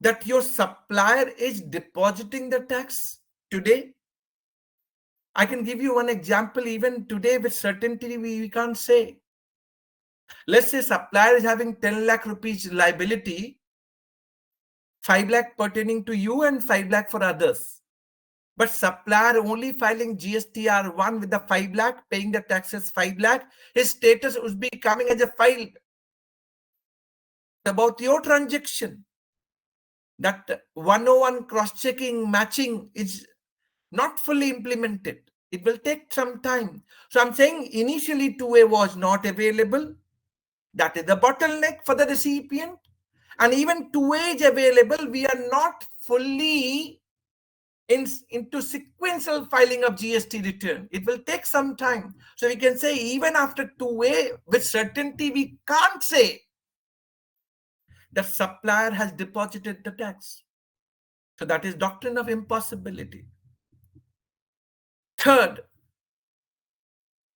that your supplier is depositing the tax today? I can give you one example. Even today with certainty, we can't say. Let's say supplier is having 10 lakh rupees liability 5 lakh pertaining to you and 5 lakh for others. But supplier only filing GSTR1 with the 5 lakh, paying the taxes 5 lakh, his status would be coming as a file about your transaction. That 101 cross-checking, matching is not fully implemented. It will take some time. So I'm saying initially 2A was not available. That is the bottleneck for the recipient. And even 2A is available. We are not fully into sequential filing of GST return. It will take some time. So we can say even after 2A, with certainty, we can't say the supplier has deposited the tax. So that is doctrine of impossibility. Third,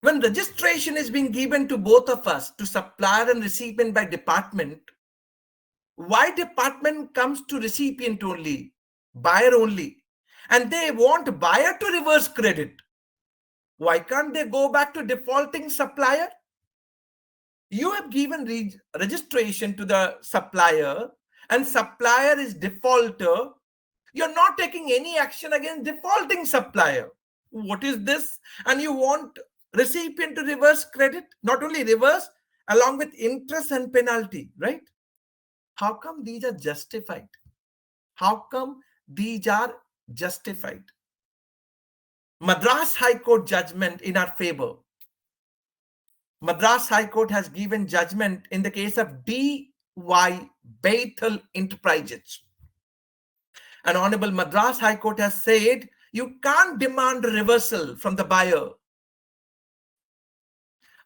when registration is being given to both of us, to supplier and recipient by department, why department comes to recipient only, buyer only, and they want buyer to reverse credit? Why can't they go back to defaulting supplier? You have given registration to the supplier and supplier is defaulter. You're not taking any action against defaulting supplier. What is this? And you want recipient to reverse credit, not only reverse, along with interest and penalty, right? How come these are justified? How come these are justified? Madras High Court judgment in our favor. Madras High Court has given judgment in the case of D.Y. Bethel Enterprises. And Honorable Madras High Court has said you can't demand reversal from the buyer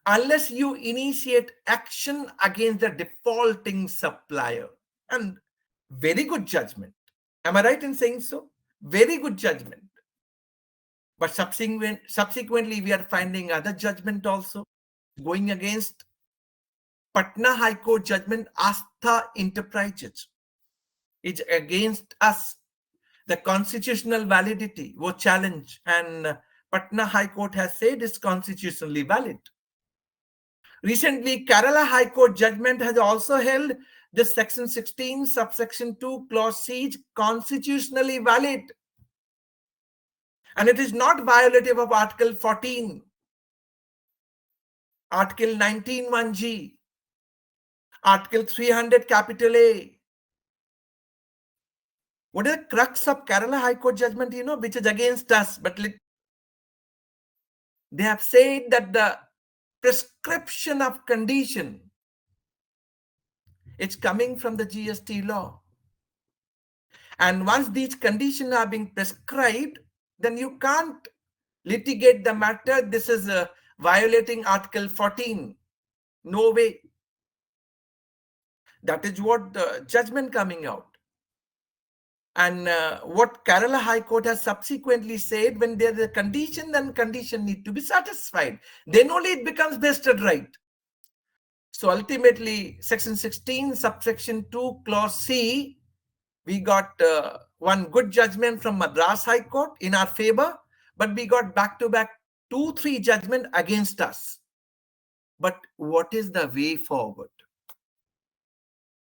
unless you initiate action against the defaulting supplier. And very good judgment. Am I right in saying so? Very good judgment. But subsequently, we are finding other judgment also going against Patna High Court judgment. Astha Enterprises. It's against us. The constitutional validity was challenged, and Patna High Court has said it's constitutionally valid. Recently, Kerala High Court judgment has also held this section 16, subsection 2, clause C is constitutionally valid. And it is not violative of Article 14, Article 19(1)(g), Article 300 capital A. What is the crux of Kerala High Court judgment, which is against us? But they have said that the prescription of condition, it's coming from the GST law. And once these conditions are being prescribed, then you can't litigate the matter. This is violating Article 14. No way. That is what the judgment coming out. And what Kerala High Court has subsequently said, when there is a condition, then condition need to be satisfied. Then only it becomes vested right. So ultimately, section 16, subsection 2, clause C, we got one good judgment from Madras High Court in our favor, but we got back-to-back 2-3 judgment against us. But what is the way forward?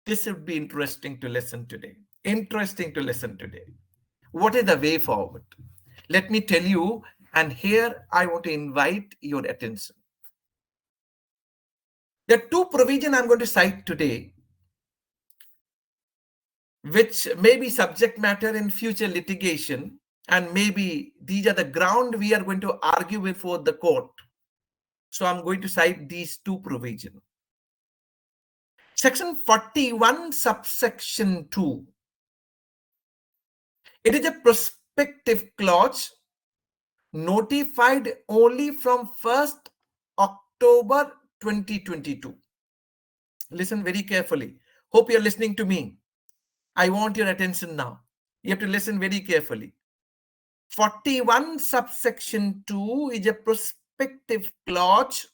This would be interesting to listen today. Interesting to listen today. What is the way forward? Let me tell you, and here I want to invite your attention. There are 2 provisions I'm going to cite today, which may be subject matter in future litigation, and maybe these are the ground we are going to argue before the court. So I'm going to cite these 2 provisions. Section 41, subsection 2. It is a prospective clause notified only from 1st October 2022. Listen very carefully. Hope you're listening to me. I want your attention now. You have to listen very carefully. 41 subsection 2 is a prospective clause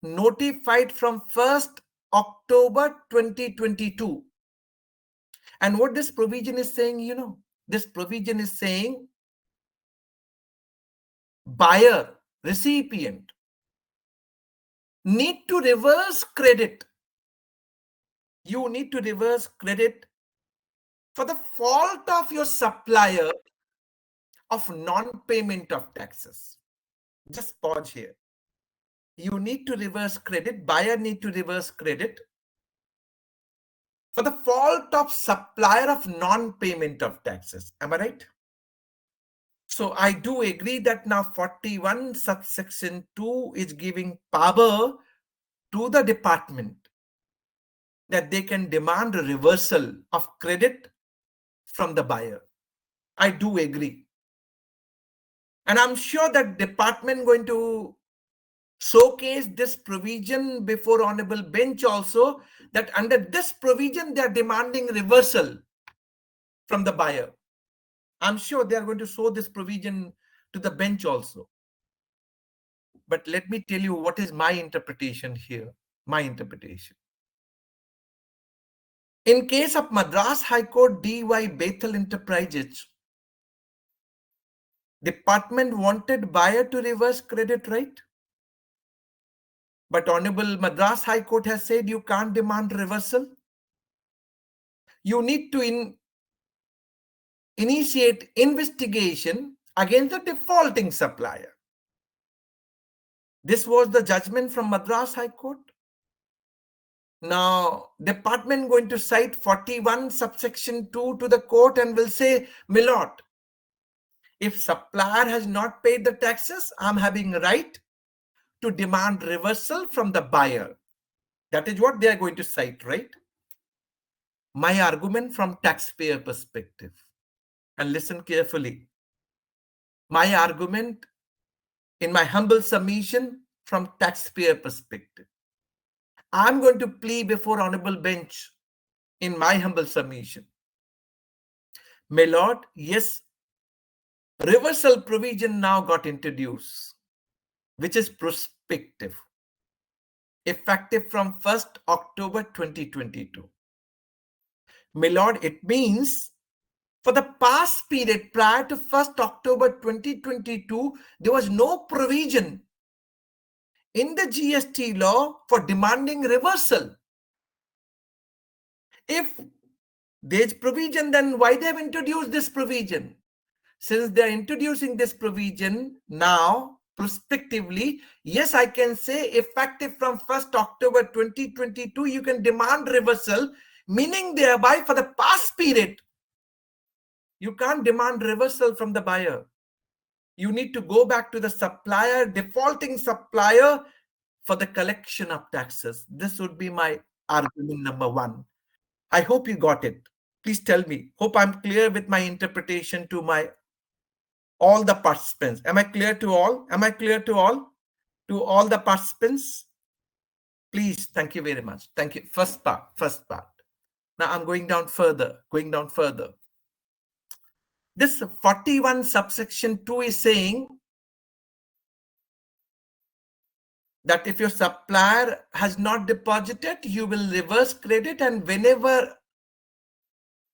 notified from 1st October 2022. And what this provision is saying, this provision is saying buyer, recipient need to reverse credit. You need to reverse credit For the fault of your supplier of non-payment of taxes. Just pause here. You need to reverse credit, buyer need to reverse credit for the fault of supplier of non-payment of taxes. Am I right? So I do agree that now 41 subsection 2 is giving power to the department that they can demand a reversal of credit from the buyer. I do agree. And I'm sure that department going to showcase this provision before honorable bench also, that under this provision they are demanding reversal from the buyer. I'm sure they are going to show this provision to the bench also. But let me tell you what is my interpretation here. My interpretation. In case of Madras High Court DY Bethel Enterprises, department wanted buyer to reverse credit, right? But Honorable Madras High Court has said you can't demand reversal. You need to initiate investigation against the defaulting supplier. This was the judgment from Madras High Court. Now, department going to cite 41 subsection 2 to the court and will say, Milord, if supplier has not paid the taxes, I'm having a right to demand reversal from the buyer. That is what they are going to cite, right? My argument from taxpayer perspective, and listen carefully. My argument in my humble submission from taxpayer perspective. I'm going to plead before honorable bench in my humble submission. My lord, yes, reversal provision now got introduced, which is prospective, effective from 1st October 2022. My lord, it means for the past period prior to 1st October 2022, there was no provision in the GST law for demanding reversal. If there's provision, then why they have introduced this provision? Since they are introducing this provision now, prospectively, yes, I can say effective from 1st October 2022, you can demand reversal, meaning thereby for the past period, you can't demand reversal from the buyer. You need to go back to the supplier, defaulting supplier, for the collection of taxes. This would be my argument number one. I hope you got it. Please tell me. Hope I'm clear with my interpretation to all the participants. Am I clear to all? Am I clear to all? To all the participants? Please, thank you very much. Thank you. First part. Now I'm going down further. This 41 subsection 2 is saying that if your supplier has not deposited, you will reverse credit, and whenever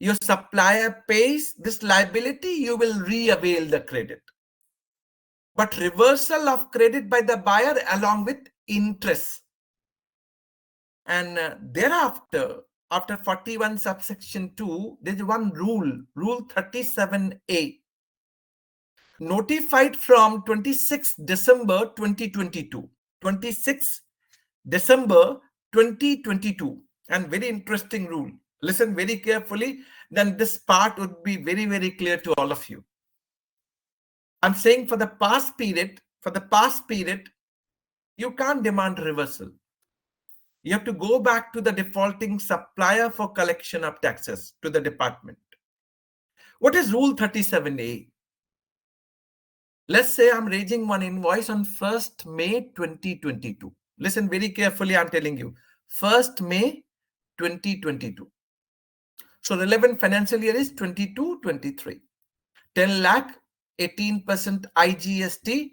your supplier pays this liability, you will re-avail the credit. But reversal of credit by the buyer along with interest. And thereafter, after 41 subsection 2, there is one rule, Rule 37A, notified from 26 December 2022. 26 December 2022. And very interesting rule. Listen very carefully, then this part would be very, very clear to all of you. I'm saying for the past period, you can't demand reversal. You have to go back to the defaulting supplier for collection of taxes to the department. What is Rule 37A? Let's say I'm raising one invoice on 1st May 2022. Listen very carefully, I'm telling you. 1st May 2022. So relevant financial year is 22-23. 10 lakh, 18% IGST.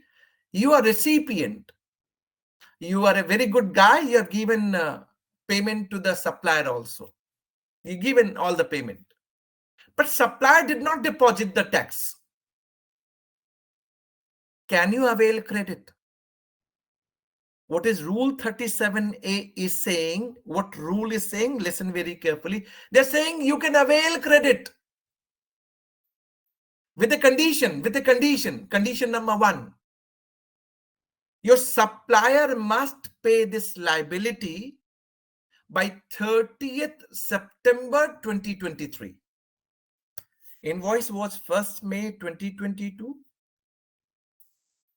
You are recipient. You are a very good guy. You have given payment to the supplier also. You given all the payment. But supplier did not deposit the tax. Can you avail credit? What is Rule 37A is saying, what rule is saying, listen very carefully. They're saying you can avail credit with a condition, condition number 1. Your supplier must pay this liability by 30th September 2023. Invoice was 1st May 2022.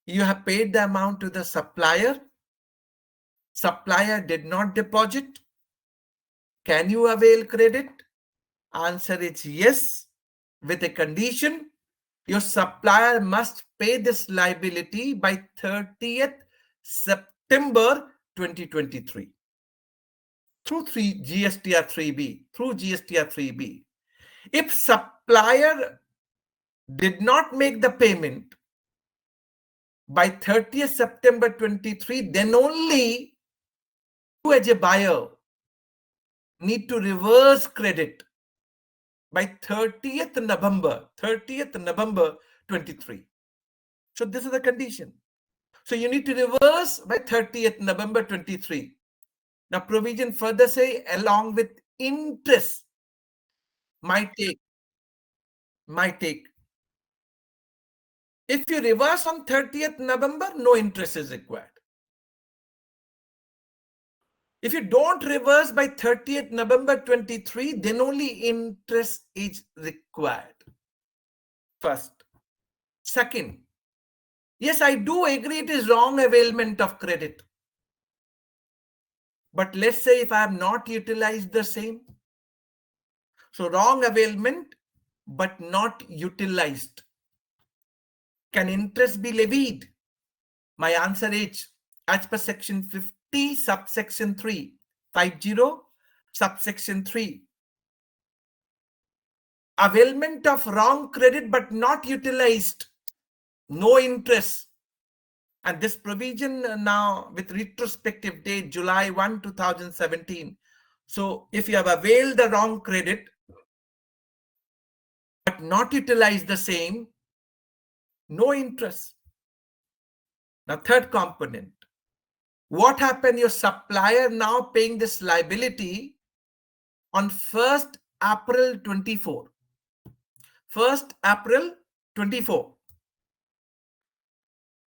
You have paid the amount to the supplier. Supplier did not deposit. Can you avail credit? Answer is yes, with a condition. Your supplier must pay this liability by 30th September 2023 through GSTR 3B. If supplier did not make the payment by 30th September 23, then only you as a buyer need to reverse credit by 30th November 23. So this is the condition. So you need to reverse by 30th November 23. Now provision further say along with interest might take. If you reverse on 30th November, no interest is required. If you don't reverse by 30th November 23, then only interest is required. First. Second, yes, I do agree it is wrong availment of credit. But let's say if I have not utilized the same. So wrong availment, but not utilized. Can interest be levied? My answer is, as per section 50, subsection 3, 50, subsection 3. Availment of wrong credit but not utilized, no interest. And this provision now with retrospective date, July 1, 2017. So if you have availed the wrong credit but not utilized the same, no interest. Now, third component. What happened? Your supplier now paying this liability on 1st April 24. 1st April 24.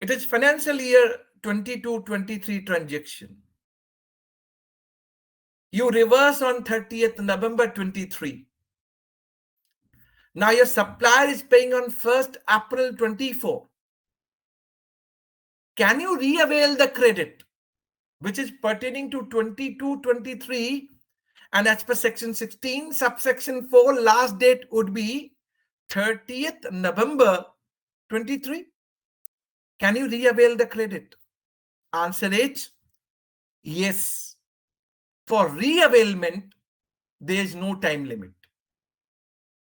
It is financial year 22-23 transaction. You reverse on 30th November 23. Now your supplier is paying on 1st April 24. Can you re-avail the credit, which is pertaining to 22-23, and as per section 16, subsection 4, last date would be 30th November 23. Can you re-avail the credit? Answer is yes. For re-availment, there is no time limit.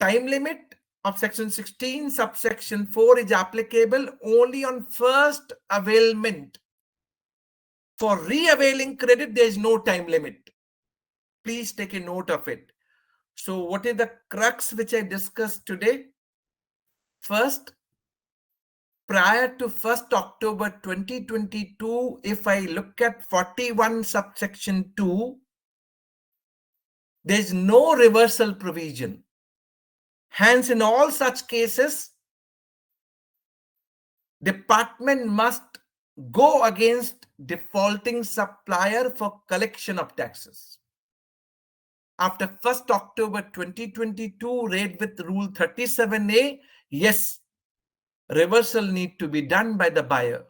Time limit of section 16, subsection 4 is applicable only on first availment. For re-availing credit, there is no time limit. Please take a note of it. So what is the crux which I discussed today? First, prior to 1st October 2022, if I look at 41 subsection 2, there is no reversal provision. Hence, in all such cases, department must go against defaulting supplier for collection of taxes. After 1st October 2022, read with Rule 37A, yes, reversal need to be done by the buyer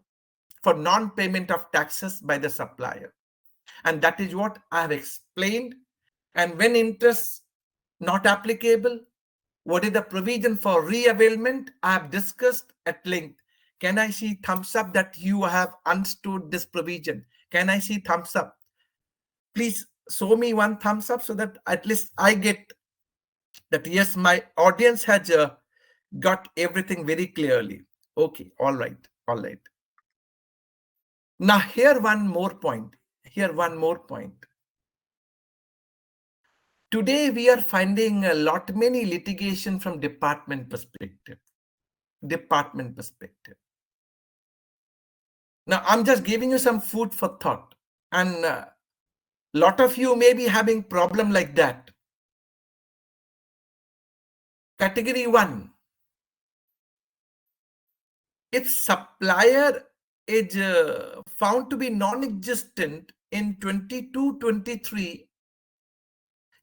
for non-payment of taxes by the supplier. And that is what I have explained. And when interest not applicable, what is the provision for re-availment? I have discussed at length. Can I see thumbs up that you have understood this provision? Can I see thumbs up? Please show me one thumbs up so that at least I get that, yes, my audience has got everything very clearly. Okay, all right. Now here one more point. Today we are finding many litigation from department perspective. Now, I'm just giving you some food for thought. And a lot of you may be having problem like that. Category 1. If supplier is found to be non-existent in 22-23,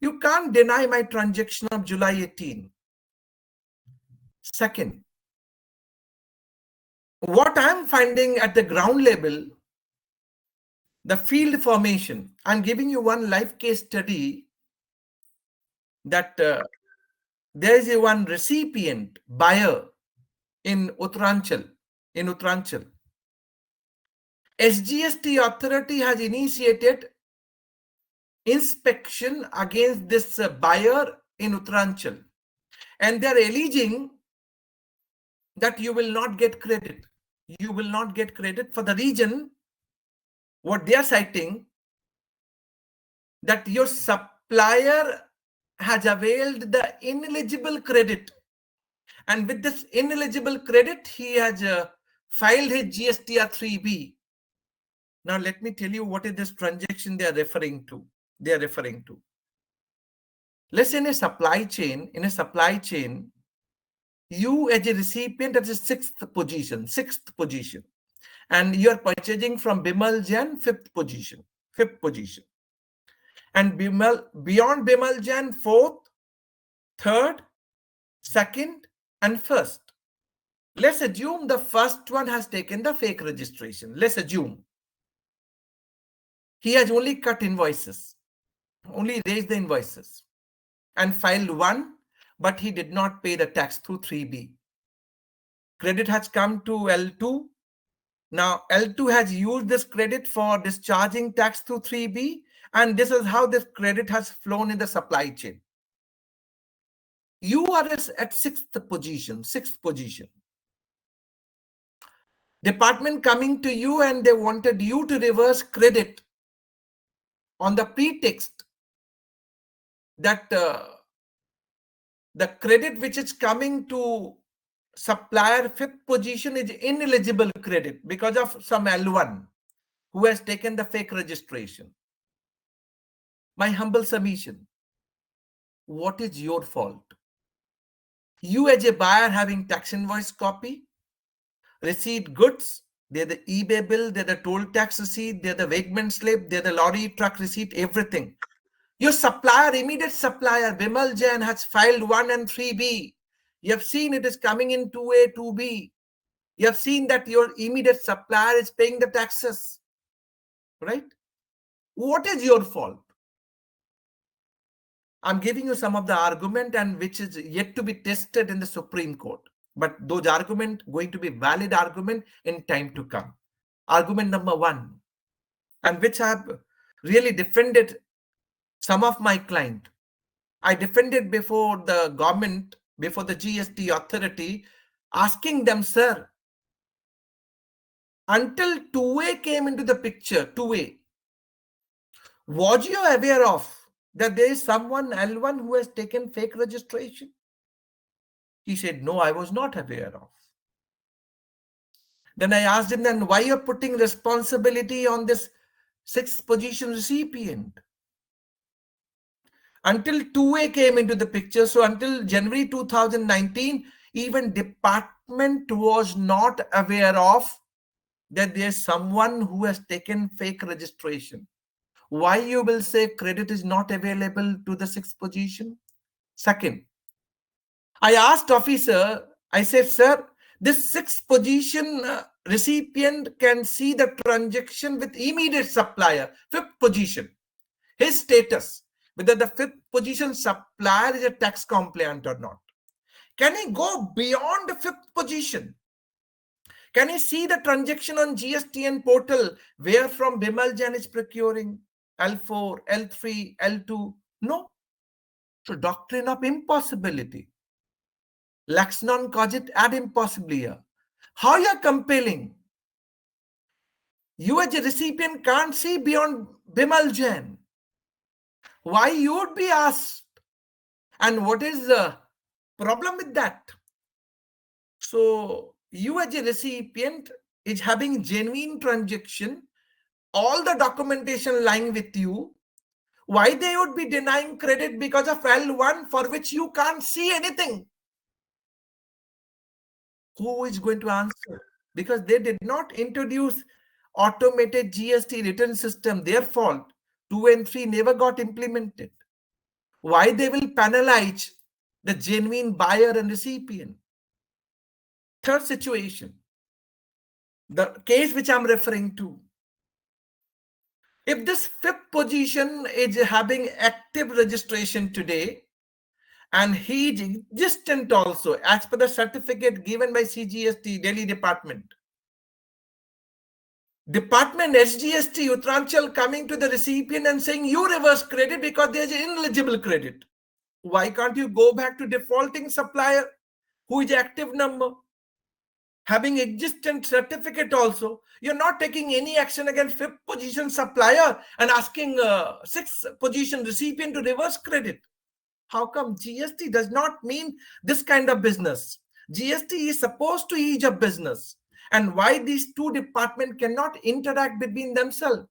you can't deny my transaction of July 18. Second, what I'm finding at the ground level, the field formation, I'm giving you one live case study that there is a one recipient buyer in Uttaranchal. SGST authority has initiated inspection against this buyer in Uttaranchal, and they are alleging that you will not get credit. You will not get credit for the reason what they are citing, that your supplier has availed the ineligible credit, and with this ineligible credit he has filed his GSTR 3B. Now let me tell you what is this transaction they are referring to. Let's say in a supply chain, you as a recipient at the sixth position, and you are purchasing from Bimal Jain, fifth position, and beyond Bimal Jain, fourth, third, second, and first. Let's assume the first one has taken the fake registration. Let's assume he has only cut invoices, only raised the invoices, and filed one, but he did not pay the tax through 3B. Credit has come to L2. Now, L2 has used this credit for discharging tax through 3B, and this is how this credit has flown in the supply chain. You are at sixth position. Department coming to you and they wanted you to reverse credit on the pretext that the credit which is coming to supplier fifth position is ineligible credit because of some L1 who has taken the fake registration. My humble submission, what is your fault? You as a buyer having tax invoice copy, receipt goods, they're the eBay bill, they're the toll tax receipt, they're the Wegman slip, they're the lorry truck receipt, everything. Your supplier, immediate supplier, Bimal Jain, has filed 1 and 3B. You have seen it is coming in 2A, 2B. You have seen that your immediate supplier is paying the taxes, right? What is your fault? I'm giving you some of the argument and which is yet to be tested in the Supreme Court. But those arguments going to be valid argument in time to come. Argument number 1, and which I have really defended some of my client. I defended before the government, before the GST authority, asking them, sir, until 2A came into the picture, 2A, was you aware of that there is someone L1 who has taken fake registration? He said, no, I was not aware of. Then I asked him, then why you're putting responsibility on this sixth position recipient? Until 2A came into the picture, so until January 2019, even department was not aware of that there's someone who has taken fake registration. Why you will say credit is not available to the sixth position? Second, I asked officer, I said, sir, this sixth position recipient can see the transaction with immediate supplier, fifth position, his status, whether the fifth position supplier is a tax compliant or not. Can he go beyond the fifth position? Can he see the transaction on GST and portal where from Bimal Jain is procuring L4, L3, L2? No. So doctrine of impossibility. Lex non cogit ad impossibilia. How you are compelling? You as a recipient can't see beyond Bimal Jain. Why you would be asked? And what is the problem with that? So you as a recipient, is having genuine transaction, all the documentation lying with you, why they would be denying credit because of L1 for which you can't see anything? Who is going to answer? Because they did not introduce automated GST return system, their fault. 2 and 3 never got implemented. Why they will penalize the genuine buyer and recipient? Third situation, the case which I'm referring to. If this fifth position is having active registration today, and he is existent also as per the certificate given by CGST Delhi Department SGST Uttaranchal coming to the recipient and saying you reverse credit because there's an ineligible credit. Why can't you go back to defaulting supplier who is active number, having existent certificate also? You're not taking any action against fifth position supplier and asking sixth position recipient to reverse credit. How come? GST does not mean this kind of business. GST is supposed to ease up business. And why these two departments cannot interact between themselves?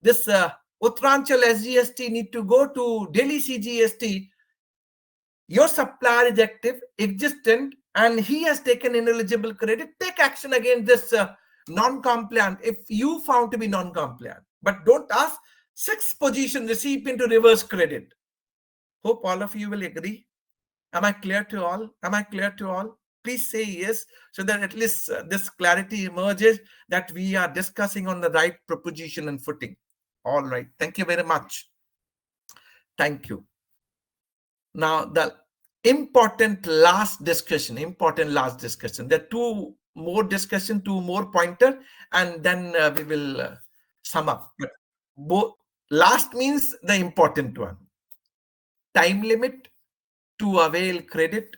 This Uttaranchal SGST need to go to Delhi CGST. Your supplier is active, existent, and he has taken ineligible credit. Take action against this non-compliant if you found to be non-compliant. But don't ask sixth position recipient to reverse credit. Hope all of you will agree. Am I clear to all? Am I clear to all? Please say yes, so that at least this clarity emerges that we are discussing on the right proposition and footing. All right. Thank you very much. Thank you. Now, the important last discussion. There are two more discussion, two more pointer, and then we will sum up. But last means the important one. Time limit to avail credit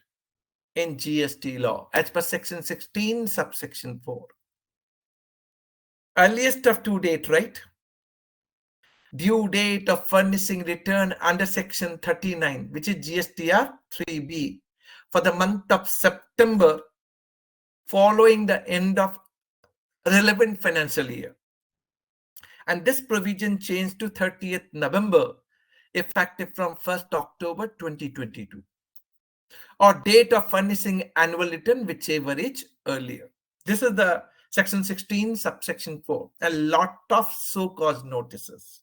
in GST law as per section 16 subsection 4. Earliest of due date, right? Due date of furnishing return under section 39, which is GSTR 3B, for the month of September following the end of relevant financial year. And this provision changed to 30th November, effective from 1st October 2022. Or date of furnishing annual return, whichever is earlier. This is the section 16 subsection 4. A lot of so-called notices.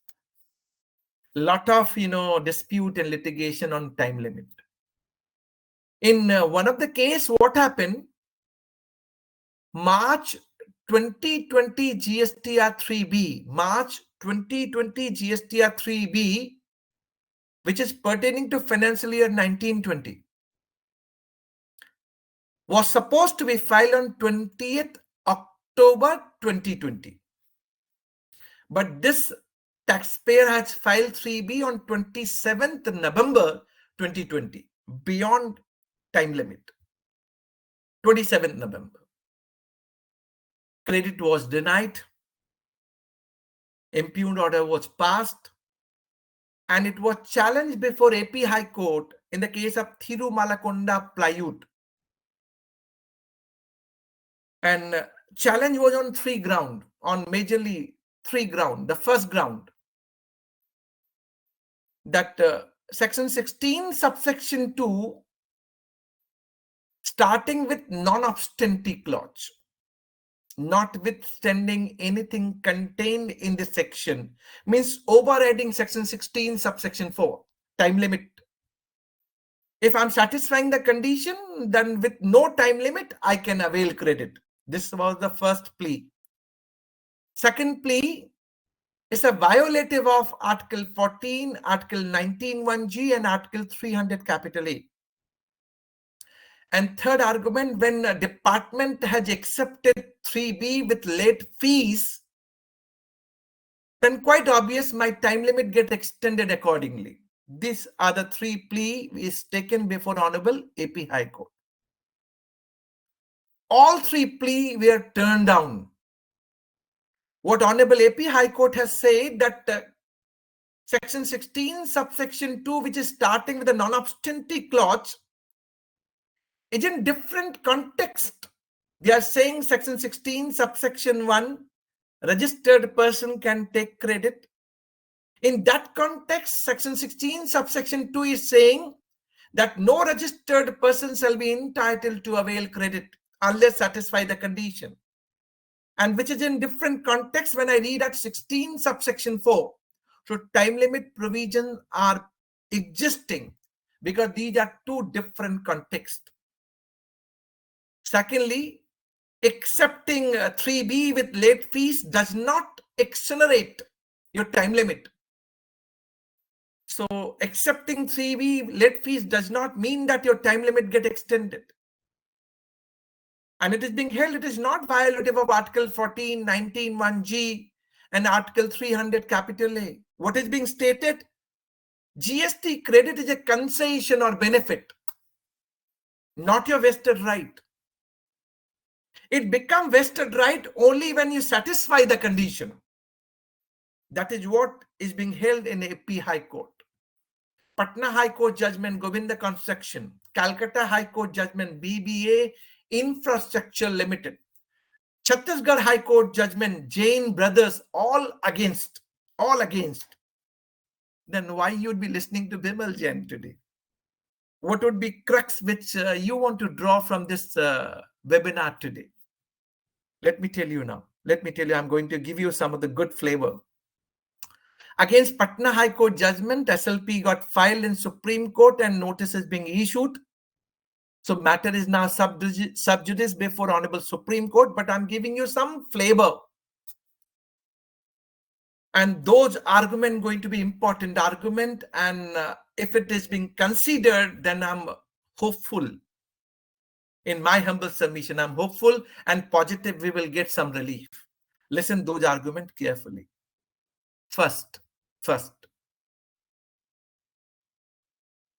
Lot of dispute and litigation on time limit. In one of the case, what happened? March 2020 GSTR 3B, March 2020 GSTR 3B, which is pertaining to financial year 1920, was supposed to be filed on 20th October 2020. But this taxpayer has filed 3B on 27th November 2020, beyond time limit. 27th November. Credit was denied. Impugned order was passed. And it was challenged before AP High Court in the case of Thirumalakonda Plywood. And challenge was on three grounds, on majorly three grounds. The first ground, that section 16 subsection 2, starting with non-obstante clause, notwithstanding anything contained in this section, means overriding section 16 subsection 4, time limit. If I'm satisfying the condition, then with no time limit, I can avail credit. This was the first plea. Second plea is a violative of Article 14, Article 19(1)(g) and Article 300 capital A. And third argument, when a department has accepted 3B with late fees, then quite obvious my time limit gets extended accordingly. These are the three plea is taken before Honorable AP High Court. All three plea were turned down. What Honorable AP High Court has said that section 16 subsection 2, which is starting with the non-obstante clause, is in different context They are saying section 16, subsection 1, registered person can take credit. In that context, section 16, subsection 2 is saying that no registered person shall be entitled to avail credit unless satisfy the condition. And which is in different context when I read at 16, subsection 4. So time limit provisions are existing because these are two different contexts. Secondly, accepting 3B with late fees does not accelerate your time limit. So accepting 3B late fees does not mean that your time limit get extended. And it is being held, it is not violative of Article 14, 19, 1G and Article 300 capital A. What is being stated? GST credit is a concession or benefit, not your vested right. It becomes vested right only when you satisfy the condition. That is what is being held in AP High Court. Patna High Court judgment, Govinda Construction. Calcutta High Court judgment, BBA Infrastructure Limited. Chhattisgarh High Court judgment, Jain Brothers, all against. Then why you'd be listening to Bimal Jain today? What would be crux which you want to draw from this webinar today? Let me tell you now. I'm going to give you some of the good flavor. Against Patna High Court judgment, SLP got filed in Supreme Court and notice is being issued. So matter is now sub judice before Honorable Supreme Court, but I'm giving you some flavor. And those arguments going to be important argument. And if it is being considered, then I'm hopeful. In my humble submission, I'm hopeful and positive we will get some relief. Listen those arguments carefully. First,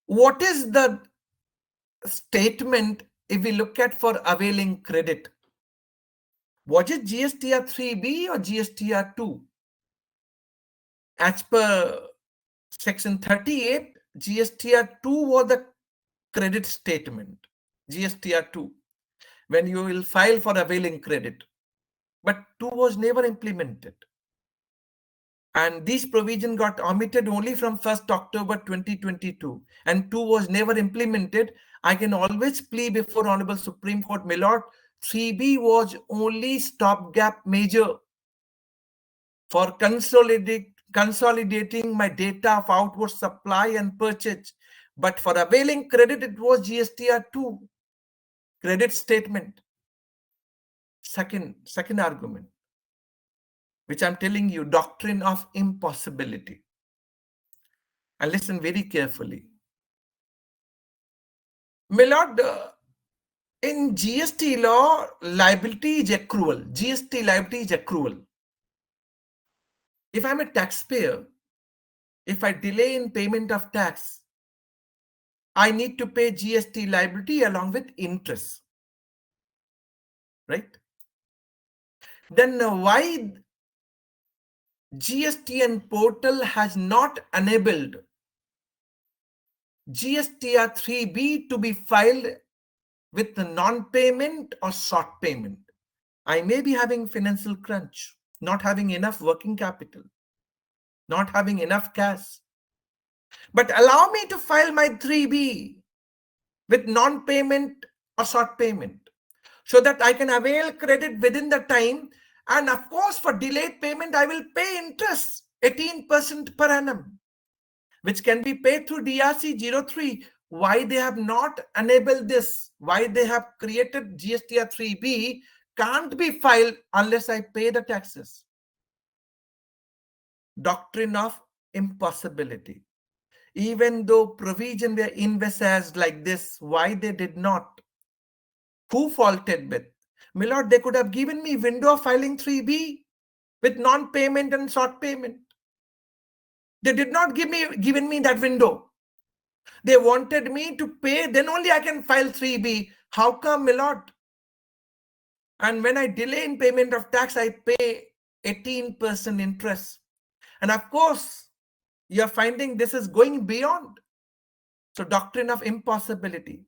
what is the statement if we look at for availing credit? Was it GSTR 3B or GSTR 2? As per section 38, GSTR 2 was the credit statement. GSTR 2, when you will file for availing credit. But 2 was never implemented. And this provision got omitted only from 1st October 2022. And 2 was never implemented. I can always plead before Honorable Supreme Court, my lord, 3B was only stopgap measure for consolidating my data of outward supply and purchase. But for availing credit, it was GSTR 2 credit statement. Second argument, which I'm telling you, doctrine of impossibility. And listen very carefully. My lord, in GST law, liability is accrual. GST liability is accrual. If I'm a taxpayer, if I delay in payment of tax, I need to pay GST liability along with interest. Right? Then why GST and portal has not enabled GSTR 3B to be filed with the non-payment or short payment? I may be having financial crunch, not having enough working capital, not having enough cash. But allow me to file my 3B with non-payment or short payment so that I can avail credit within the time. And of course, for delayed payment, I will pay interest, 18% per annum, which can be paid through DRC 03. Why they have not enabled this? Why they have created GSTR 3B can't be filed unless I pay the taxes. Doctrine of impossibility. Even though provision were envisaged like this, why they did not? Who faulted with? My lord, they could have given me window of filing 3B with non-payment and short payment. They did not given me that window. They wanted me to pay, then only I can file 3B. How come, my lord? And when I delay in payment of tax, I pay 18% interest. And of course, you're finding this is going beyond. So doctrine of impossibility.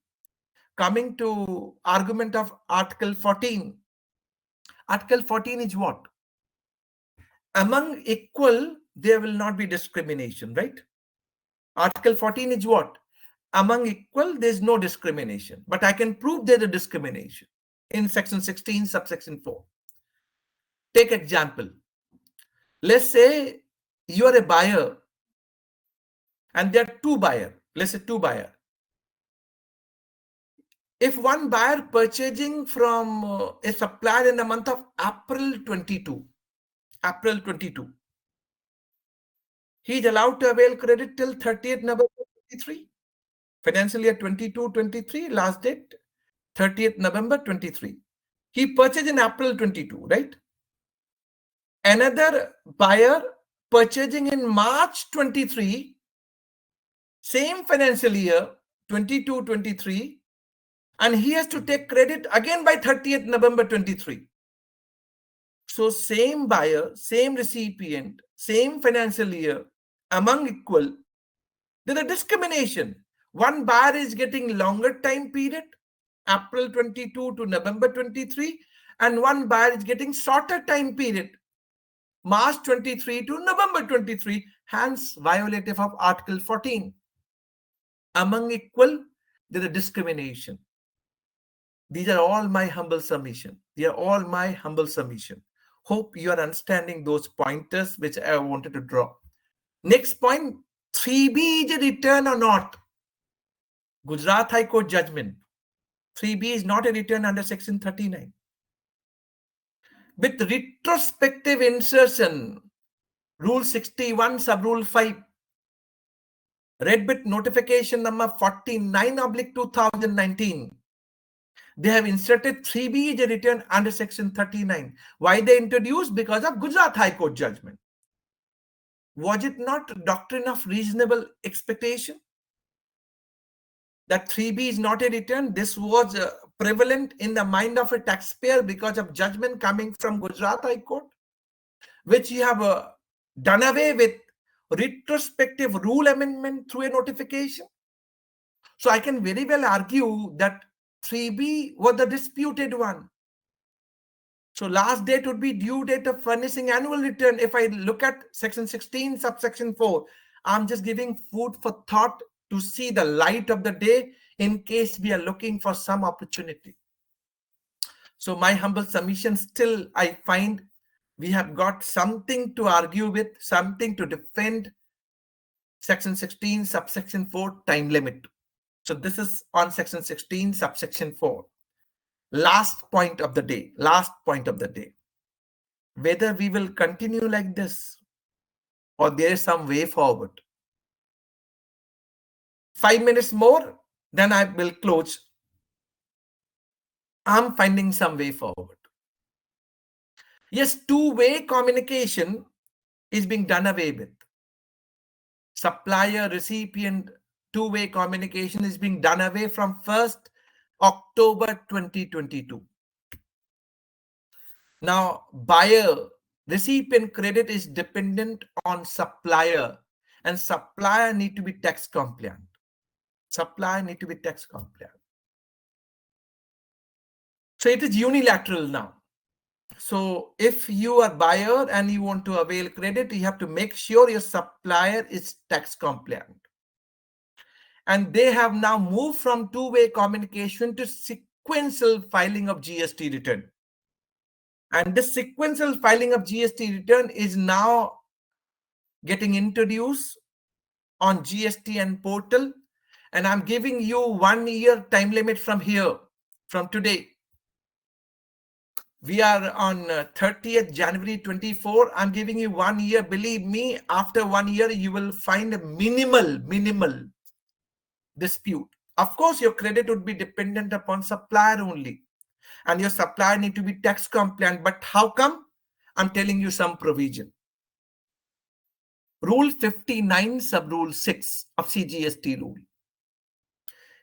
coming to argument of Article 14. Article 14 is what? Among equal, there will not be discrimination, right? Article 14 is what? Among equal, there's no discrimination. But I can prove there's a discrimination in section 16, subsection 4. Take example. Let's say you are a buyer and there are two buyers. Let's say two buyers. If one buyer purchasing from a supplier in the month of April 22, he is allowed to avail credit till 30th November 23. Financial year 22-23, last date 30th November 23. He purchased in April 22, right? Another buyer purchasing in March 23, same financial year 22-23, and he has to take credit again by 30th November 23. So same buyer, same recipient, same financial year, among equal, there's a discrimination. One buyer is getting longer time period, April 22 to November 23, and one buyer is getting shorter time period, March 23 to November 23, hence violative of Article 14. Among equal, there is discrimination. These are all my humble submission. They are all my humble submission. Hope you are understanding those pointers which I wanted to draw. Next point, 3B is a return or not? Gujarat High Court judgment. 3B is not a return under section 39. With retrospective insertion, Rule 61, Sub-Rule 5, Red Bit notification number 49/2019. They have inserted 3B is a return under section 39. Why they introduced? Because of Gujarat High Court judgment. Was it not doctrine of reasonable expectation that 3B is not a return? This was prevalent in the mind of a taxpayer because of judgment coming from Gujarat High Court, which you have done away with retrospective rule amendment through a notification. So I can very well argue that 3B was the disputed one. So last date would be due date of furnishing annual return. If I look at section 16, subsection 4, I'm just giving food for thought to see the light of the day in case we are looking for some opportunity. So my humble submission, still I find we have got something to argue with, something to defend. Section 16, subsection 4, time limit. So this is on section 16, subsection 4. Last point of the day. Whether we will continue like this or there is some way forward. 5 minutes more, then I will close. I'm finding some way forward. Yes, two-way communication is being done away with. Supplier, recipient, two-way communication is being done away from 1st October 2022. Now, buyer, recipient credit is dependent on supplier, and supplier need to be tax compliant. So it is unilateral now. So if you are buyer and you want to avail credit, you have to make sure your supplier is tax compliant. And they have now moved from two-way communication to sequential filing of GST return. And this sequential filing of GST return is now getting introduced on GST and portal. And I'm giving you 1 year time limit from here, from today. We are on 30th January 24. I'm giving you 1 year. Believe me, after 1 year, you will find a minimal dispute. Of course, your credit would be dependent upon supplier only. And your supplier need to be tax compliant. But how come? I'm telling you some provision. Rule 59, Sub-Rule 6 of CGST rule.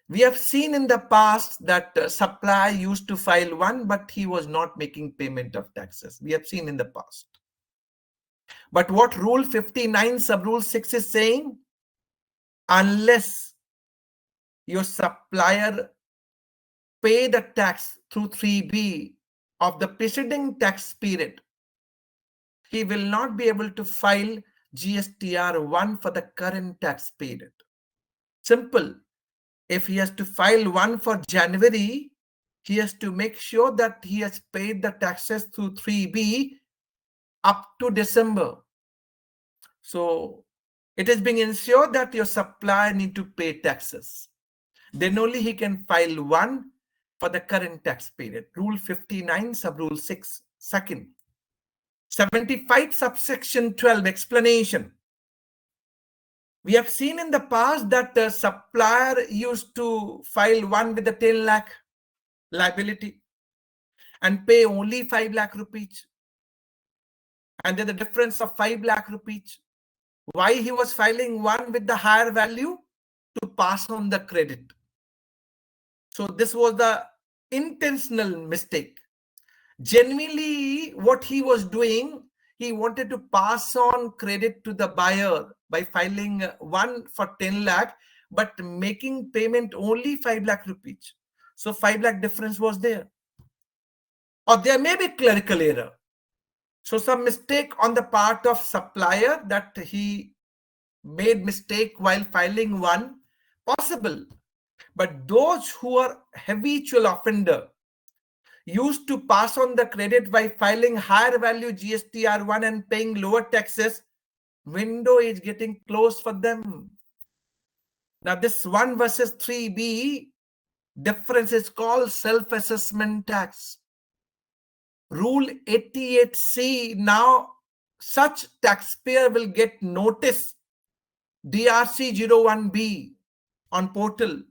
We have seen in the past that supplier used to file one, but he was not making payment of taxes. We have seen in the past. But what Rule 59, Sub-Rule 6 is saying, unless your supplier pay the tax through 3B of the preceding tax period, he will not be able to file GSTR 1 for the current tax period. Simple. If he has to file one for January, he has to make sure that he has paid the taxes through 3B up to December. So it is being ensured that your supplier need to pay taxes. Then only he can file one for the current tax period. Rule 59, sub-rule 6. Second, 75 subsection 12 explanation. We have seen in the past that the supplier used to file one with the 10 lakh liability and pay only 5 lakh rupees. And then the difference of 5 lakh rupees. Why he was filing one with the higher value? To pass on the credit. So this was the intentional mistake. Genuinely, what he was doing, he wanted to pass on credit to the buyer by filing one for 10 lakh, but making payment only 5 lakh rupees. So 5 lakh difference was there. Or there may be clerical error. So some mistake on the part of supplier that he made mistake while filing one, possible. But those who are habitual offender used to pass on the credit by filing higher value GSTR1 and paying lower taxes, window is getting closed for them. Now this 1 versus 3B difference is called self-assessment tax. Rule 88C, now such taxpayer will get notice DRC 01B on portal,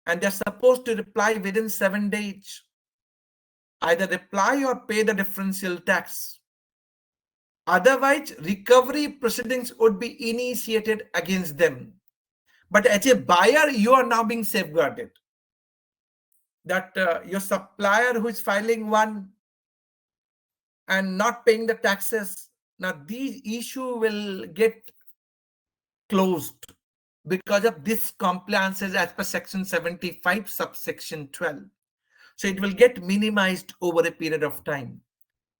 and they're supposed to reply within 7 days. Either reply or pay the differential tax. Otherwise, recovery proceedings would be initiated against them. But as a buyer, you are now being safeguarded. That your supplier who is filing one and not paying the taxes, now these issue will get closed because of this compliances as per section 75 subsection 12. So it will get minimized over a period of time.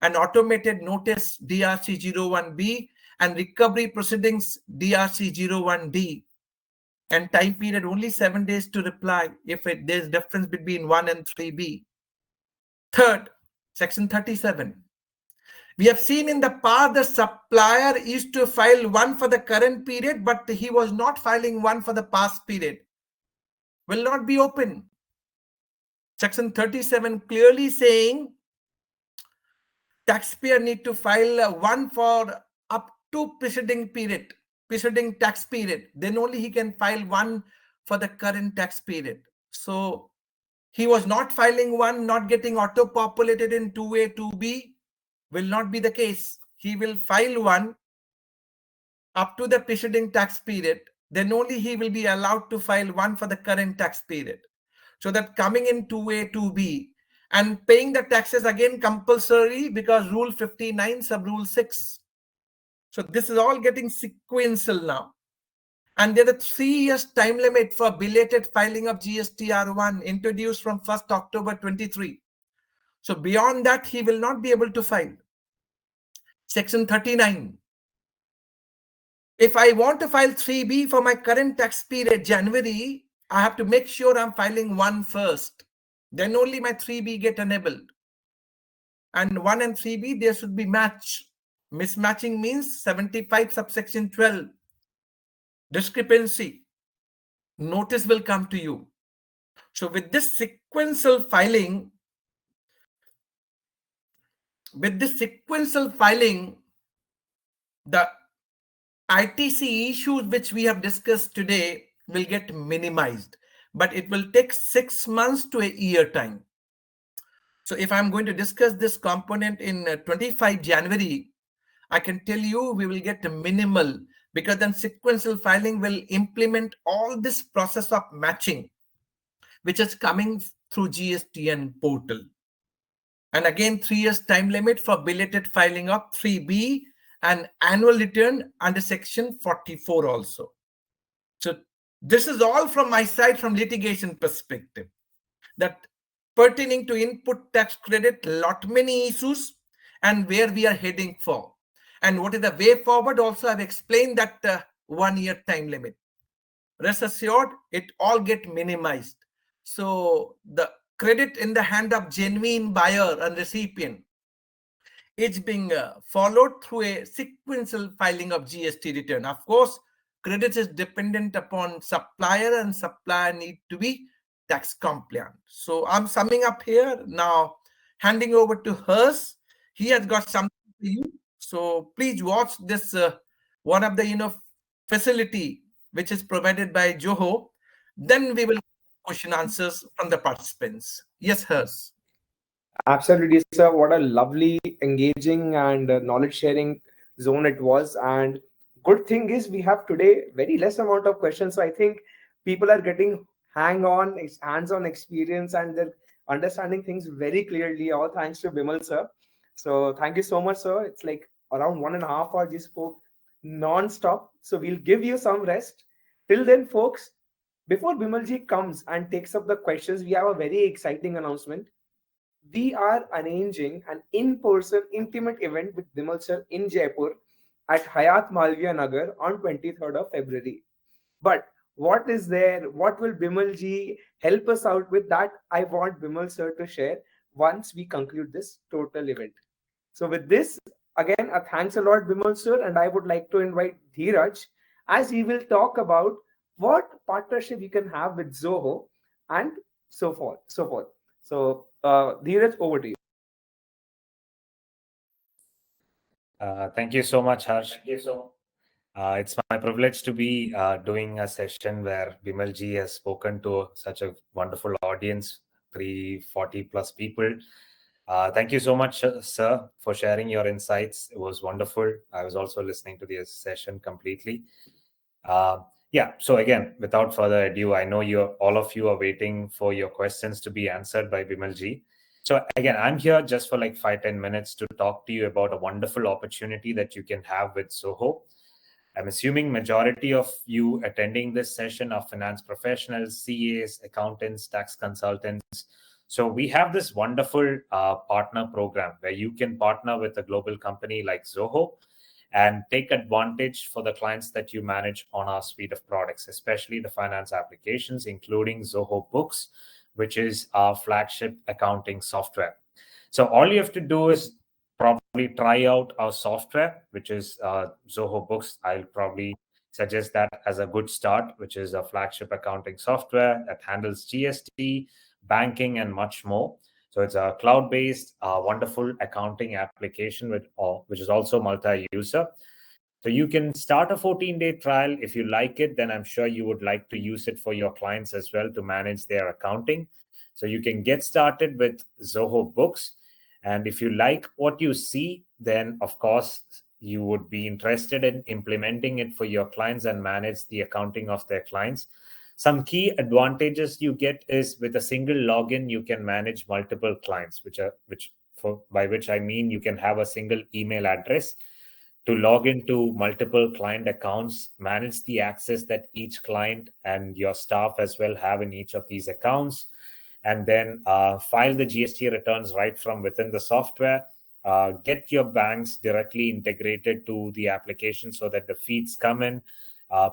An automated notice DRC 01B and recovery proceedings DRC 01D, and time period only 7 days to reply if there's difference between 1 and 3B. Third, section 37. We have seen in the past the supplier used to file one for the current period, but he was not filing one for the past period. Will not be open. Section 37 clearly saying taxpayer need to file one for up to preceding tax period. Then only he can file one for the current tax period. So he was not filing one, not getting auto-populated in 2A, 2B. Will not be the case. He will file one up to the preceding tax period. Then only he will be allowed to file one for the current tax period. So that coming in 2A, 2B and paying the taxes again compulsory because rule 59 sub rule 6. So this is all getting sequential now. And there are 3 years time limit for belated filing of GSTR1 introduced from 1st October 23. So beyond that, he will not be able to file. Section 39. If I want to file 3B for my current tax period, January, I have to make sure I'm filing one first. Then only my 3B get enabled. And 1 and 3B, there should be match. Mismatching means 75 subsection 12. Discrepancy. Notice will come to you. So with this sequential filing, the ITC issues which we have discussed today will get minimized, but it will take 6 months to a year time. So if I'm going to discuss this component in 25 January, I can tell you we will get a minimal, because then sequential filing will implement all this process of matching, which is coming through GSTN portal. And again, 3 years time limit for belated filing of 3B and annual return under section 44 also. So this is all from my side from litigation perspective. that pertaining to input tax credit, lot many issues and where we are heading for. And what is the way forward also, I've explained that 1 year time limit. Rest assured, it all get minimized. So the credit in the hand of genuine buyer and recipient is being followed through a sequential filing of GST return. Of course, credit is dependent upon supplier and supplier need to be tax compliant. So I'm summing up here now, handing over to Hers. He has got something for you. So please watch this one of the facility which is provided by Zoho. Then we will question answers from the participants. Yes, Hers. Absolutely, sir. What a lovely, engaging, and knowledge sharing zone it was. And good thing is we have today very less amount of questions. So I think people are getting hands-on experience, and they're understanding things very clearly. All thanks to Bimal, sir. So thank you so much, sir. It's like around 1.5 hours you spoke non-stop. So we'll give you some rest. Till then, folks, before Bimalji comes and takes up the questions, we have a very exciting announcement. We are arranging an in-person intimate event with Bimal sir in Jaipur at Hayat Malviya Nagar on 23rd of February. But what is there? What will Bimal ji help us out with? That I want Bimal sir to share once we conclude this total event. So with this, again, a thanks a lot, Bimal sir, and I would like to invite Dheeraj as he will talk about what partnership you can have with Zoho and so forth, so forth. So, Dheeraj, over to you. Thank you so much, Harsh. It's my privilege to be doing a session where Bimal ji has spoken to such a wonderful audience, 340 plus people. Thank you so much, sir, for sharing your insights. It was wonderful. I was also listening to the session completely. Yeah, so again, without further ado, I know all of you are waiting for your questions to be answered by Bimal ji. So again, I'm here just for like 5-10 minutes to talk to you about a wonderful opportunity that you can have with Zoho. I'm assuming majority of you attending this session are finance professionals, CAs, accountants, tax consultants. So we have this wonderful partner program where you can partner with a global company like Zoho and take advantage for the clients that you manage on our suite of products, especially the finance applications, including Zoho Books, which is our flagship accounting software. So all you have to do is probably try out our software, which is Zoho Books. I'll probably suggest that as a good start, which is a flagship accounting software that handles GST, banking, and much more. So it's a cloud-based, wonderful accounting application which is also multi-user. So you can start a 14-day trial. If you like it, then I'm sure you would like to use it for your clients as well to manage their accounting. So you can get started with Zoho Books. And if you like what you see, then of course you would be interested in implementing it for your clients and manage the accounting of their clients. Some key advantages you get is with a single login, you can manage multiple clients, by which I mean you can have a single email address to log into multiple client accounts, manage the access that each client and your staff as well have in each of these accounts, and then file the GST returns right from within the software, get your banks directly integrated to the application so that the feeds come in,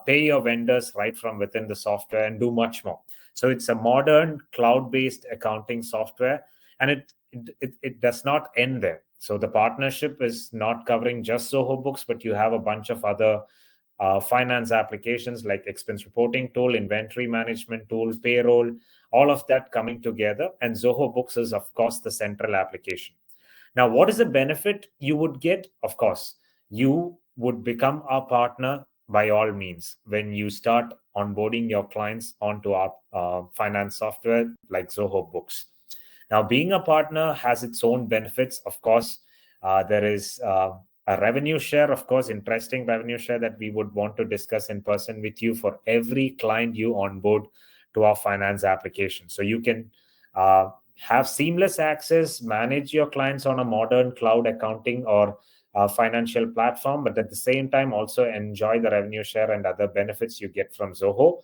pay your vendors right from within the software, and do much more. So it's a modern cloud-based accounting software, and it does not end there. So the partnership is not covering just Zoho Books, but you have a bunch of other finance applications like expense reporting tool, inventory management tool, payroll, all of that coming together. And Zoho Books is, of course, the central application. Now, what is the benefit you would get? Of course, you would become our partner by all means when you start onboarding your clients onto our finance software like Zoho Books. Now, being a partner has its own benefits. Of course, there is a revenue share, of course, interesting revenue share that we would want to discuss in person with you for every client you onboard to our finance application. So you can have seamless access, manage your clients on a modern cloud accounting or financial platform, but at the same time also enjoy the revenue share and other benefits you get from Zoho.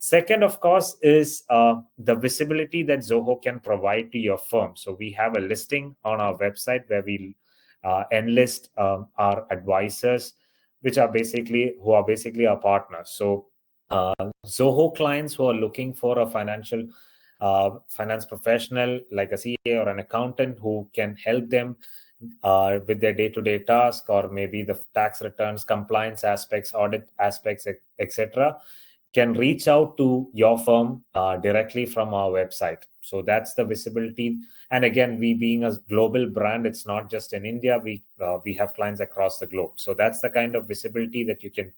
Second, of course, is the visibility that Zoho can provide to your firm. So we have a listing on our website where we enlist our advisors, who are basically our partners. So Zoho clients who are looking for a finance professional like a CA or an accountant who can help them with their day-to-day task, or maybe the tax returns, compliance aspects, audit aspects, etc., can reach out to your firm directly from our website. So that's the visibility. And again, we being a global brand, it's not just in India. We have clients across the globe. So that's the kind of visibility that you can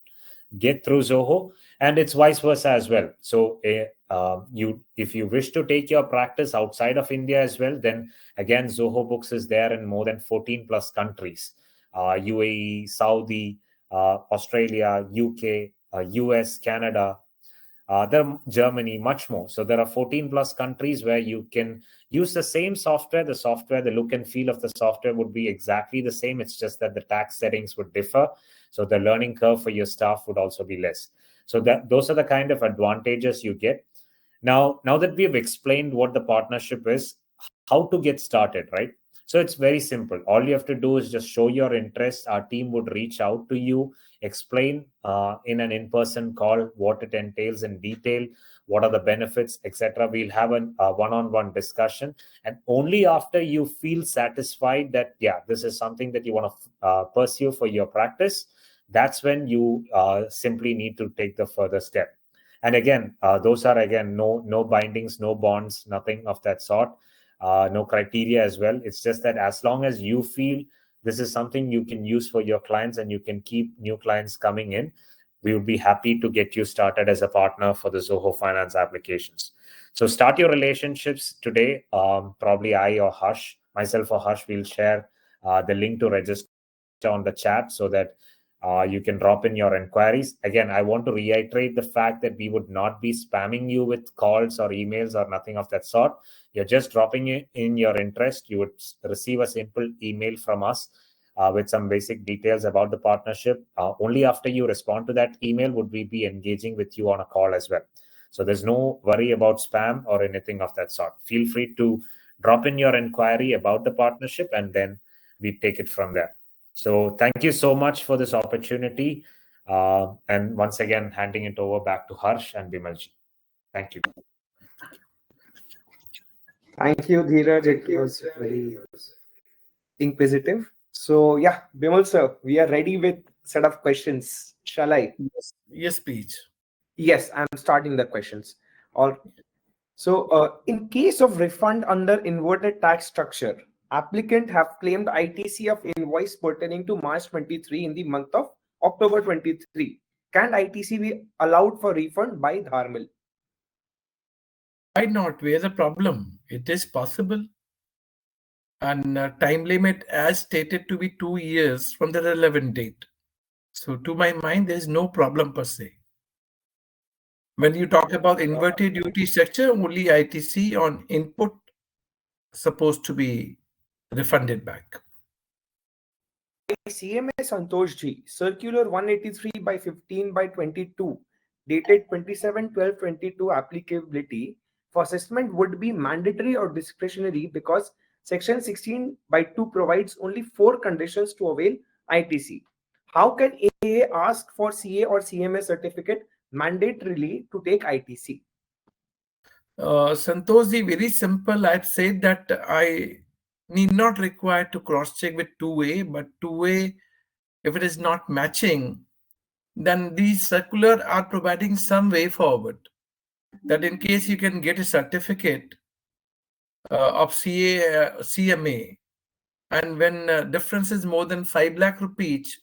get through Zoho, and it's vice versa as well. So if you wish to take your practice outside of India as well, then again, Zoho Books is there in more than 14 plus countries: UAE, Saudi, Australia, UK, US, Canada, Germany, much more. So there are 14 plus countries where you can use the same software. The look and feel of the software would be exactly the same. It's just that the tax settings would differ. So the learning curve for your staff would also be less. So those are the kind of advantages you get. Now that we have explained what the partnership is, how to get started, right? So it's very simple. All you have to do is just show your interest. Our team would reach out to you, explain in an in-person call what it entails in detail, what are the benefits, etc. We'll have a one-on-one discussion, and only after you feel satisfied that this is something that you want to pursue for your practice, that's when you simply need to take the further step. And again, those are no bindings, no bonds, nothing of that sort. No criteria as well. It's just that as long as you feel this is something you can use for your clients and you can keep new clients coming in, we would be happy to get you started as a partner for the Zoho Finance applications. So start your relationships today. Probably myself or Harsh will share the link to register on the chat so that you can drop in your inquiries. Again, I want to reiterate the fact that we would not be spamming you with calls or emails or nothing of that sort. You're just dropping in your interest. You would receive a simple email from us with some basic details about the partnership. Only after you respond to that email would we be engaging with you on a call as well. So there's no worry about spam or anything of that sort. Feel free to drop in your inquiry about the partnership and then we take it from there. So thank you so much for this opportunity. And once again, handing it over back to Harsh and Bimal Ji. Thank you. Thank you, Dheeraj. It was very inquisitive. So Bimal sir, we are ready with set of questions. Shall I? Yes, please. Yes, I'm starting the questions. So in case of refund under inverted tax structure, applicant have claimed ITC of invoice pertaining to March 23 in the month of October 23. Can ITC be allowed for refund by Dharmil? Why not? Where's the problem? It is possible. And time limit as stated to be 2 years from the relevant date. So to my mind, there is no problem per se. When you talk about inverted duty structure, only ITC on input supposed to be refunded back. CMA Santosh Ji, Circular 183 by 15 by 22, dated 27/12/22, applicability for assessment would be mandatory or discretionary because Section 16 by 2 provides only 4 conditions to avail ITC. How can AA ask for CA or CMA certificate mandatorily to take ITC? Santosh Ji, very simple. I'd say that I need not require to cross-check with 2A, but 2A, if it is not matching, then these circular are providing some way forward. That in case you can get a certificate of CMA, and when difference is more than 5 lakh rupees,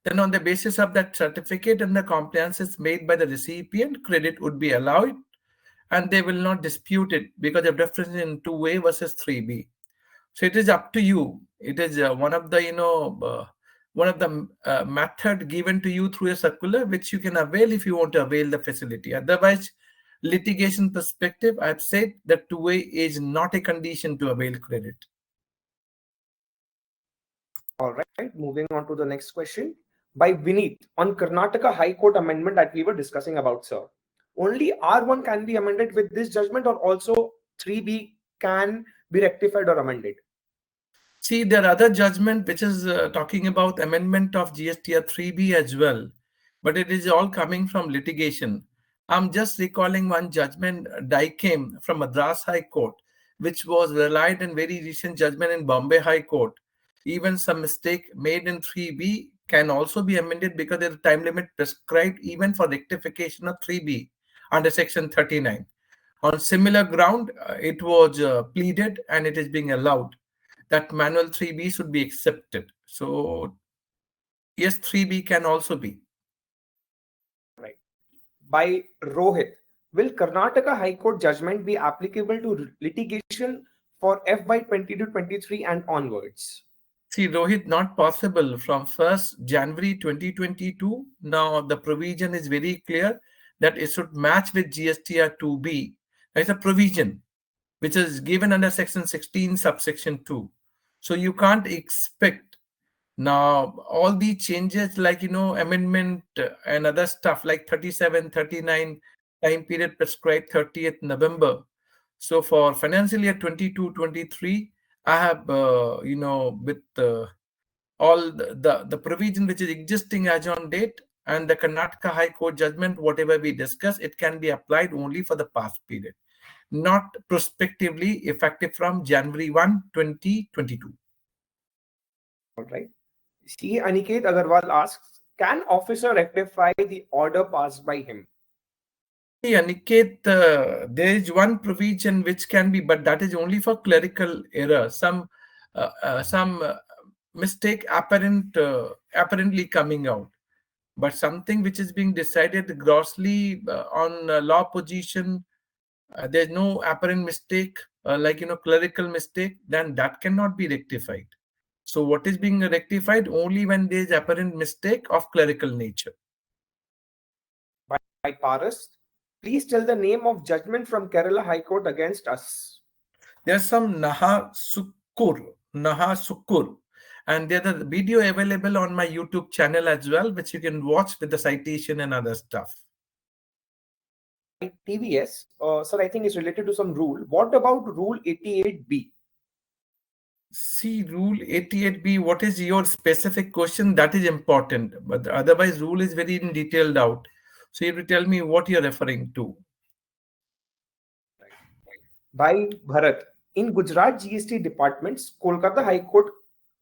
then on the basis of that certificate and the compliance is made by the recipient, credit would be allowed, and they will not dispute it because of difference in 2A versus 3B. So it is up to you. It is one of the method given to you through a circular which you can avail if you want to avail the facility. Otherwise, litigation perspective, I've said that 2A is not a condition to avail credit. All right, moving on to the next question by Vineet on Karnataka High Court amendment that we were discussing about, sir. only R1 can be amended with this judgment, or also 3B can be rectified or amended? See, there are other judgment which is talking about amendment of GST 3B as well, but it is all coming from litigation. I'm just recalling one judgment came from Madras High Court, which was relied in very recent judgment in Bombay High Court. Even some mistake made in 3B can also be amended because there is a time limit prescribed even for rectification of 3B under Section 39. On similar ground, it was pleaded and it is being allowed that manual 3B should be accepted. So yes, 3B can also be. Right. By Rohit, will Karnataka High Court judgment be applicable to litigation for FY 22-23 and onwards? See, Rohit, not possible from 1st January 2022. Now the provision is very clear that it should match with GSTR 2B. There's a provision which is given under Section 16, subsection 2. So you can't expect now all the changes like, amendment and other stuff like 37, 39 time period prescribed 30th November. So for financial year 22-23, I have, with all the provision which is existing as on date and the Karnataka High Court judgment, whatever we discuss, it can be applied only for the past period, not prospectively effective from January 1, 2022. All right. C. Aniket Agarwal asks, can officer rectify the order passed by him? Yeah, Niket, there is one provision which can be, but that is only for clerical error. Some mistake apparently coming out, but something which is being decided grossly on law position, there's no apparent mistake, clerical mistake, then that cannot be rectified. So what is being rectified only when there is apparent mistake of clerical nature. By Paras, please tell the name of judgment from Kerala High Court against us. There's some Naha Sukkur, and there's a video available on my YouTube channel as well, which you can watch with the citation and other stuff. TVS, sir, I think it's related to some rule. What about Rule 88B? See, Rule 88B, what is your specific question? That is important, but otherwise rule is very detailed out. So you have to tell me what you're referring to. By Bharat, in Gujarat GST departments, Kolkata High Court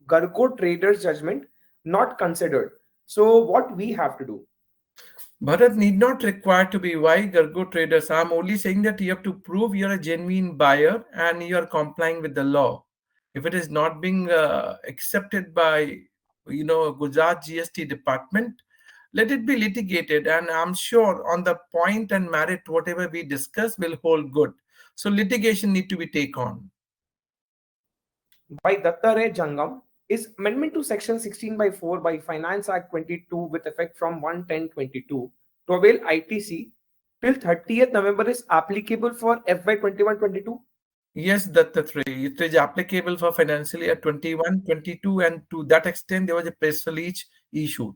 Garko traders judgment not considered. So what we have to do? Bharat need not require to be why Gargo traders. I'm only saying that you have to prove you're a genuine buyer and you're complying with the law. If it is not being accepted by, Gujarat GST department, let it be litigated. And I'm sure on the point and merit, whatever we discuss will hold good. So litigation need to be taken on. By Dattare Jangam, is amendment to section 16/4 by Finance Act 22 with effect from 1/10/22 to avail ITC till 30th November is applicable for FY 21-22? Yes, Dattatreya. It is applicable for financial year 21-22, and to that extent, there was a press release issued.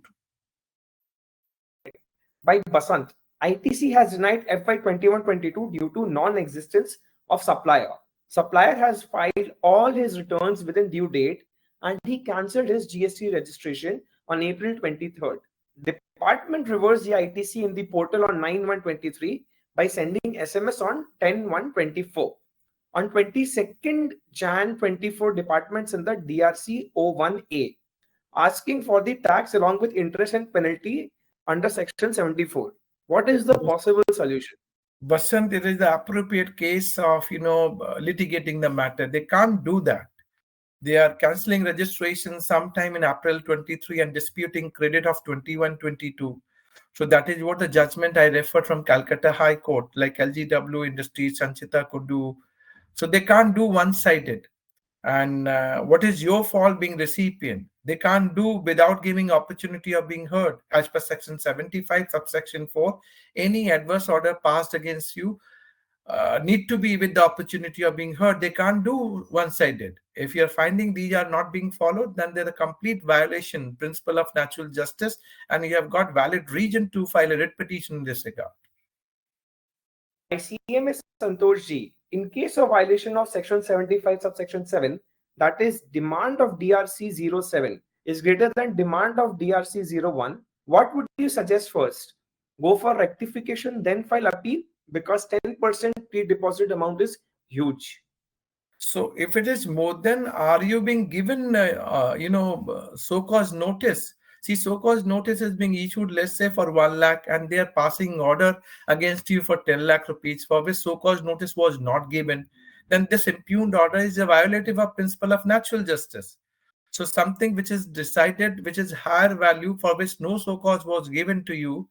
By Basant, ITC has denied FY 21-22 due to non-existence of supplier. Supplier has filed all his returns within due date and he cancelled his GST registration on April 23rd. Department reversed the ITC in the portal on 9/1/23 by sending SMS on 10/1/24. On 22nd Jan 24, department sent the DRC 01A asking for the tax along with interest and penalty under section 74. What is the possible solution? Basant, it is the appropriate case of litigating the matter. They can't do that. They are cancelling registration sometime in April 23 and disputing credit of 21-22. So that is what the judgment I referred from Calcutta High Court, like LGW Industries, Sanchita could do. So they can't do one-sided. And what is your fault being recipient? They can't do without giving opportunity of being heard. As per section 75, subsection 4, any adverse order passed against you need to be with the opportunity of being heard. They can't do one-sided. If you're finding these are not being followed, then they're a complete violation, principle of natural justice, and you have got valid reason to file a writ petition in this regard. My CM is Santosh Ji. In case of violation of section 75 subsection 7, that is demand of DRC 07 is greater than demand of DRC 01, what would you suggest first? Go for rectification, then file appeal, because 10% pre-deposit amount is huge. So if it is more than, are you being given, so-called notice? See, so-called notice is being issued, let's say, for 1 lakh, and they are passing order against you for 10 lakh rupees, for which so-called notice was not given. Then this impugned order is a violative of principle of natural justice. So something which is decided, which is higher value, for which no so-cause was given to you,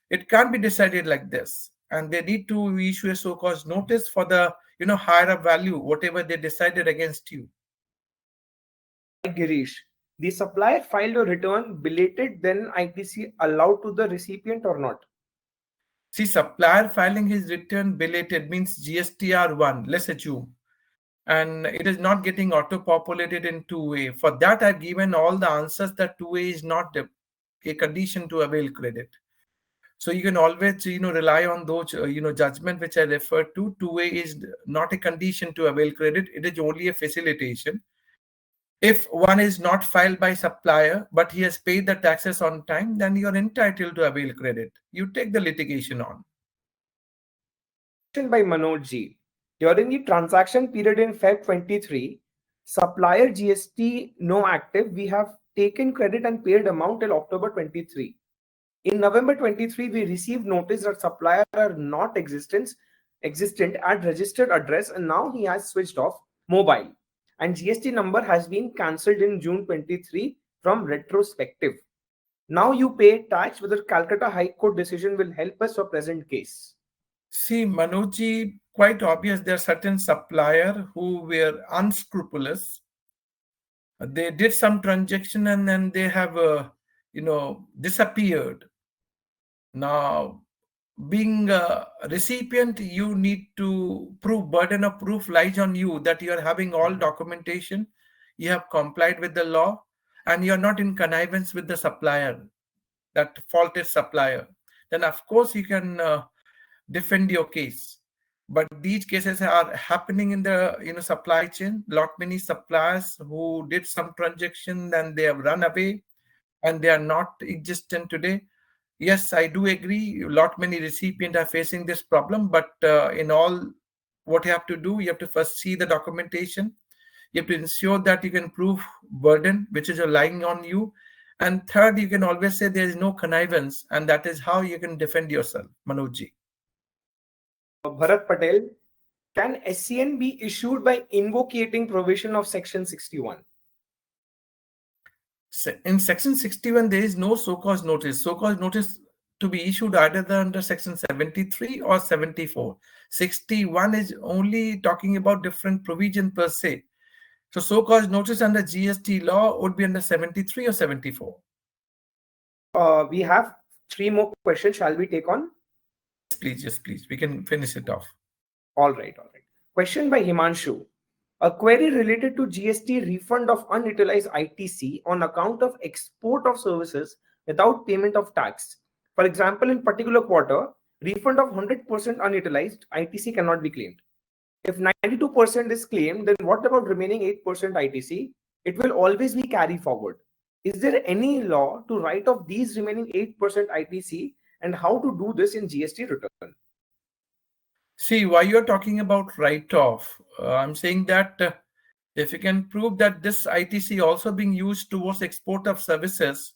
it can't be decided like this. And they need to issue a so-called notice for the higher value, whatever they decided against you. Girish, the supplier filed a return belated, then ITC allowed to the recipient or not? See, supplier filing his return belated means GSTR1, let's assume, and it is not getting auto-populated in 2A. For that, I've given all the answers that 2A is not a condition to avail credit. So you can always, rely on those, judgment which I referred to. 2A is not a condition to avail credit. It is only a facilitation. If one is not filed by supplier, but he has paid the taxes on time, then you're entitled to avail credit. You take the litigation on. By Manoj Ji. During the transaction period in Feb 23, supplier GST no active, we have taken credit and paid amount till October 23. In November 23, we received notice that supplier are not existent at registered address, and now he has switched off mobile. And GST number has been cancelled in June 23 from retrospective. Now you pay tax. Whether Calcutta High Court decision will help us for present case? See, Manojji, quite obvious there are certain supplier who were unscrupulous. They did some transaction and then they have, disappeared. Now, being a recipient, you need to prove, burden of proof lies on you that you are having all documentation, you have complied with the law, and you are not in connivance with the supplier, that faulted supplier. Then, of course, you can defend your case. But these cases are happening in the supply chain. Lot many suppliers who did some transaction and they have run away and they are not existent today. Yes, I do agree. Lot many recipients are facing this problem, but in all, what you have to do, you have to first see the documentation. You have to ensure that you can prove burden, which is lying on you. And third, you can always say there is no connivance, and that is how you can defend yourself, Manojji. Bharat Patel, can SCN be issued by invocating provision of section 61? In section 61, there is no so-called notice. So-called notice to be issued either under section 73 or 74. 61 is only talking about different provision per se. So so-called notice under GST law would be under 73 or 74. We have 3 more questions. Shall we take on? Yes, please. We can finish it off. All right. Question by Himanshu. A query related to GST refund of unutilized ITC on account of export of services without payment of tax. For example, in particular quarter, refund of 100% unutilized ITC cannot be claimed. If 92% is claimed, then what about remaining 8% ITC? It will always be carry forward. Is there any law to write off these remaining 8% ITC, and how to do this in GST return? See, why you're talking about write-off, I'm saying that if you can prove that this ITC also being used towards export of services,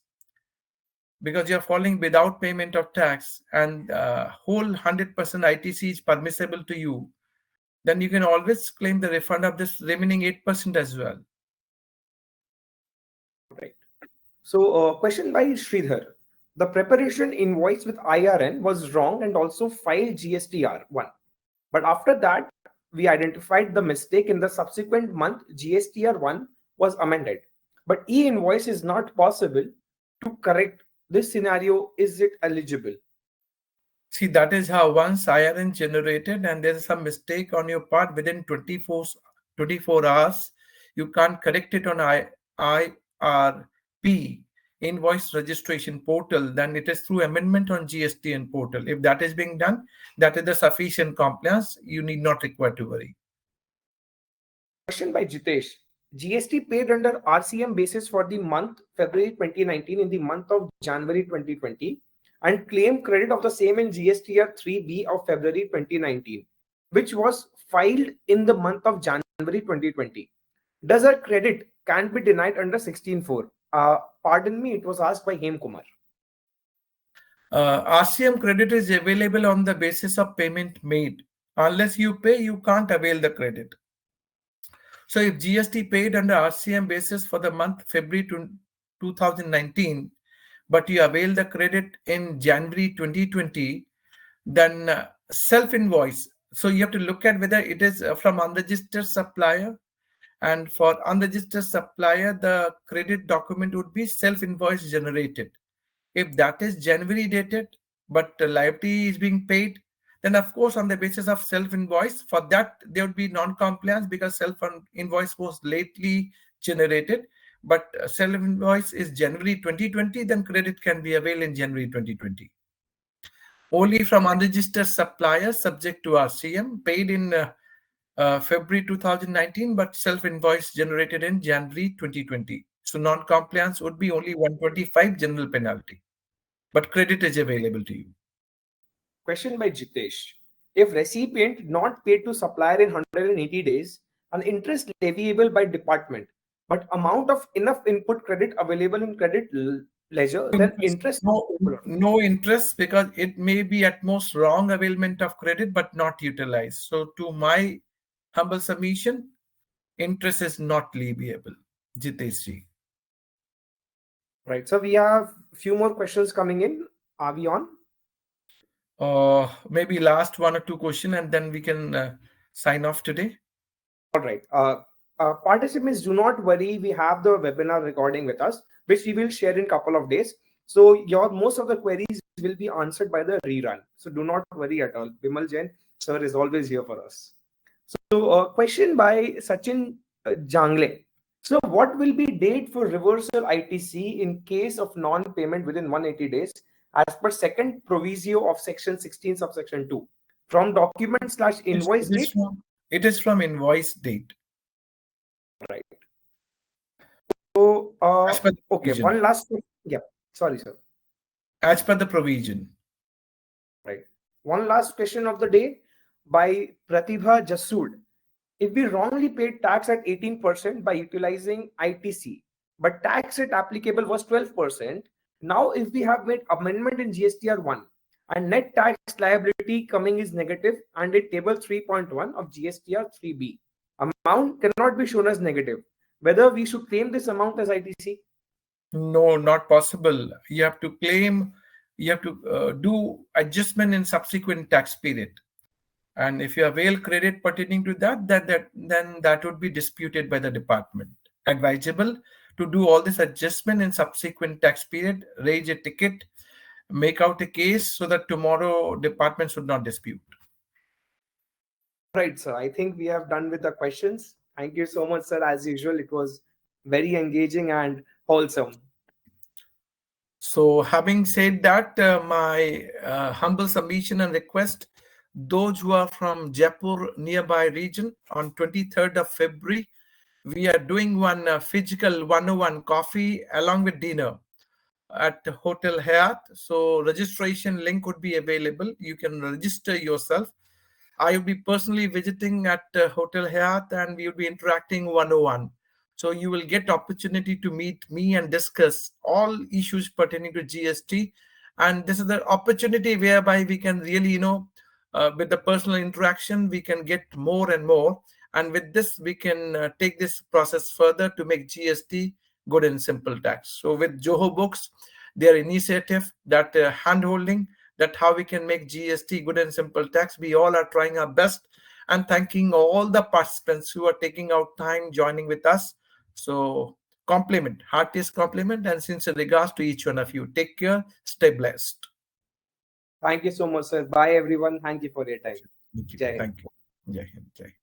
because you're falling without payment of tax and whole 100% ITC is permissible to you, then you can always claim the refund of this remaining 8% as well. Right. So, question by Sridhar. The preparation invoice with IRN was wrong and also filed GSTR1. But after that, we identified the mistake. In the subsequent month, GSTR1 was amended. But e-invoice is not possible to correct this scenario. Is it eligible? See, that is how once IRN generated and there is some mistake on your part within 24 hours, you can't correct it on IRP. invoice registration portal, then it is through amendment on GST and portal. If that is being done, that is the sufficient compliance. You need not require to worry. Question by Jitesh. GST paid under RCM basis for the month February 2019 in the month of January 2020 and claim credit of the same in GSTR 3B of February 2019, which was filed in the month of January 2020. Does a credit can be denied under 16.4? Pardon me, it was asked by Hem Kumar. RCM credit is available on the basis of payment made. Unless you pay, you can't avail the credit. So if GST paid under RCM basis for the month February 2019, but you avail the credit in January 2020, then self-invoice. So you have to look at whether it is from unregistered supplier. And for unregistered supplier, the credit document would be self-invoice generated. If that is January dated, but the liability is being paid, then of course on the basis of self-invoice, for that there would be non-compliance because self-invoice was lately generated. But self-invoice is January 2020, then credit can be availed in January 2020. Only from unregistered suppliers subject to RCM paid in February 2019, but self-invoice generated in January 2020. So non-compliance would be only 125 general penalty, but credit is available to you. Question by Jitesh. If recipient not paid to supplier in 180 days, an interest leviable by department, but amount of enough input credit available in credit ledger, then interest no interest, because it may be at most wrong availment of credit but not utilized. So to my humble submission, interest is not leviable. Jitesh ji. Right. So we have a few more questions coming in. Are we on? Maybe last one or two questions and then we can sign off today. All right. Participants, do not worry. We have the webinar recording with us, which we will share in a couple of days. So most of the queries will be answered by the rerun. So do not worry at all. Bimal Jain, sir, is always here for us. So question by Sachin Jangle. So what will be date for reversal ITC in case of non-payment within 180 days as per second proviso of section 16 subsection 2 from document/invoice date? It is from invoice date. Right. So okay, one last question. Yeah, sorry, sir. As per the provision. Right. One last question of the day by Pratibha Jasud. If we wrongly paid tax at 18% by utilizing ITC, but tax rate applicable was 12%, now if we have made amendment in GSTR 1 and net tax liability coming is negative and in table 3.1 of GSTR 3B, amount cannot be shown as negative, whether we should claim this amount as ITC? No, not possible. You have to claim, you have to do adjustment in subsequent tax period. And if you avail credit pertaining to that, then that would be disputed by the department. Advisable to do all this adjustment in subsequent tax period, raise a ticket, make out a case so that tomorrow department should not dispute. Right, sir. I think we have done with the questions. Thank you so much, sir. As usual, it was very engaging and wholesome. So having said that, my humble submission and request, those who are from Jaipur nearby region, on 23rd of February, we are doing one physical 101 coffee along with dinner at Hotel Hyatt. So registration link would be available. You can register yourself. I will be personally visiting at Hotel Hyatt and we will be interacting 101. So you will get opportunity to meet me and discuss all issues pertaining to GST. And this is the opportunity whereby we can really, with the personal interaction, we can get more and more. And with this, we can take this process further to make GST good and simple tax. So with Zoho Books, their initiative, that hand-holding, that how we can make GST good and simple tax, we all are trying our best. And thanking all the participants who are taking out time joining with us. So compliment, heartiest compliment, and sincere regards to each one of you. Take care, stay blessed. Thank you so much, sir. Bye, everyone. Thank you for your time. Thank you. Jai Hind. Thank you. Jai Hind. Jai.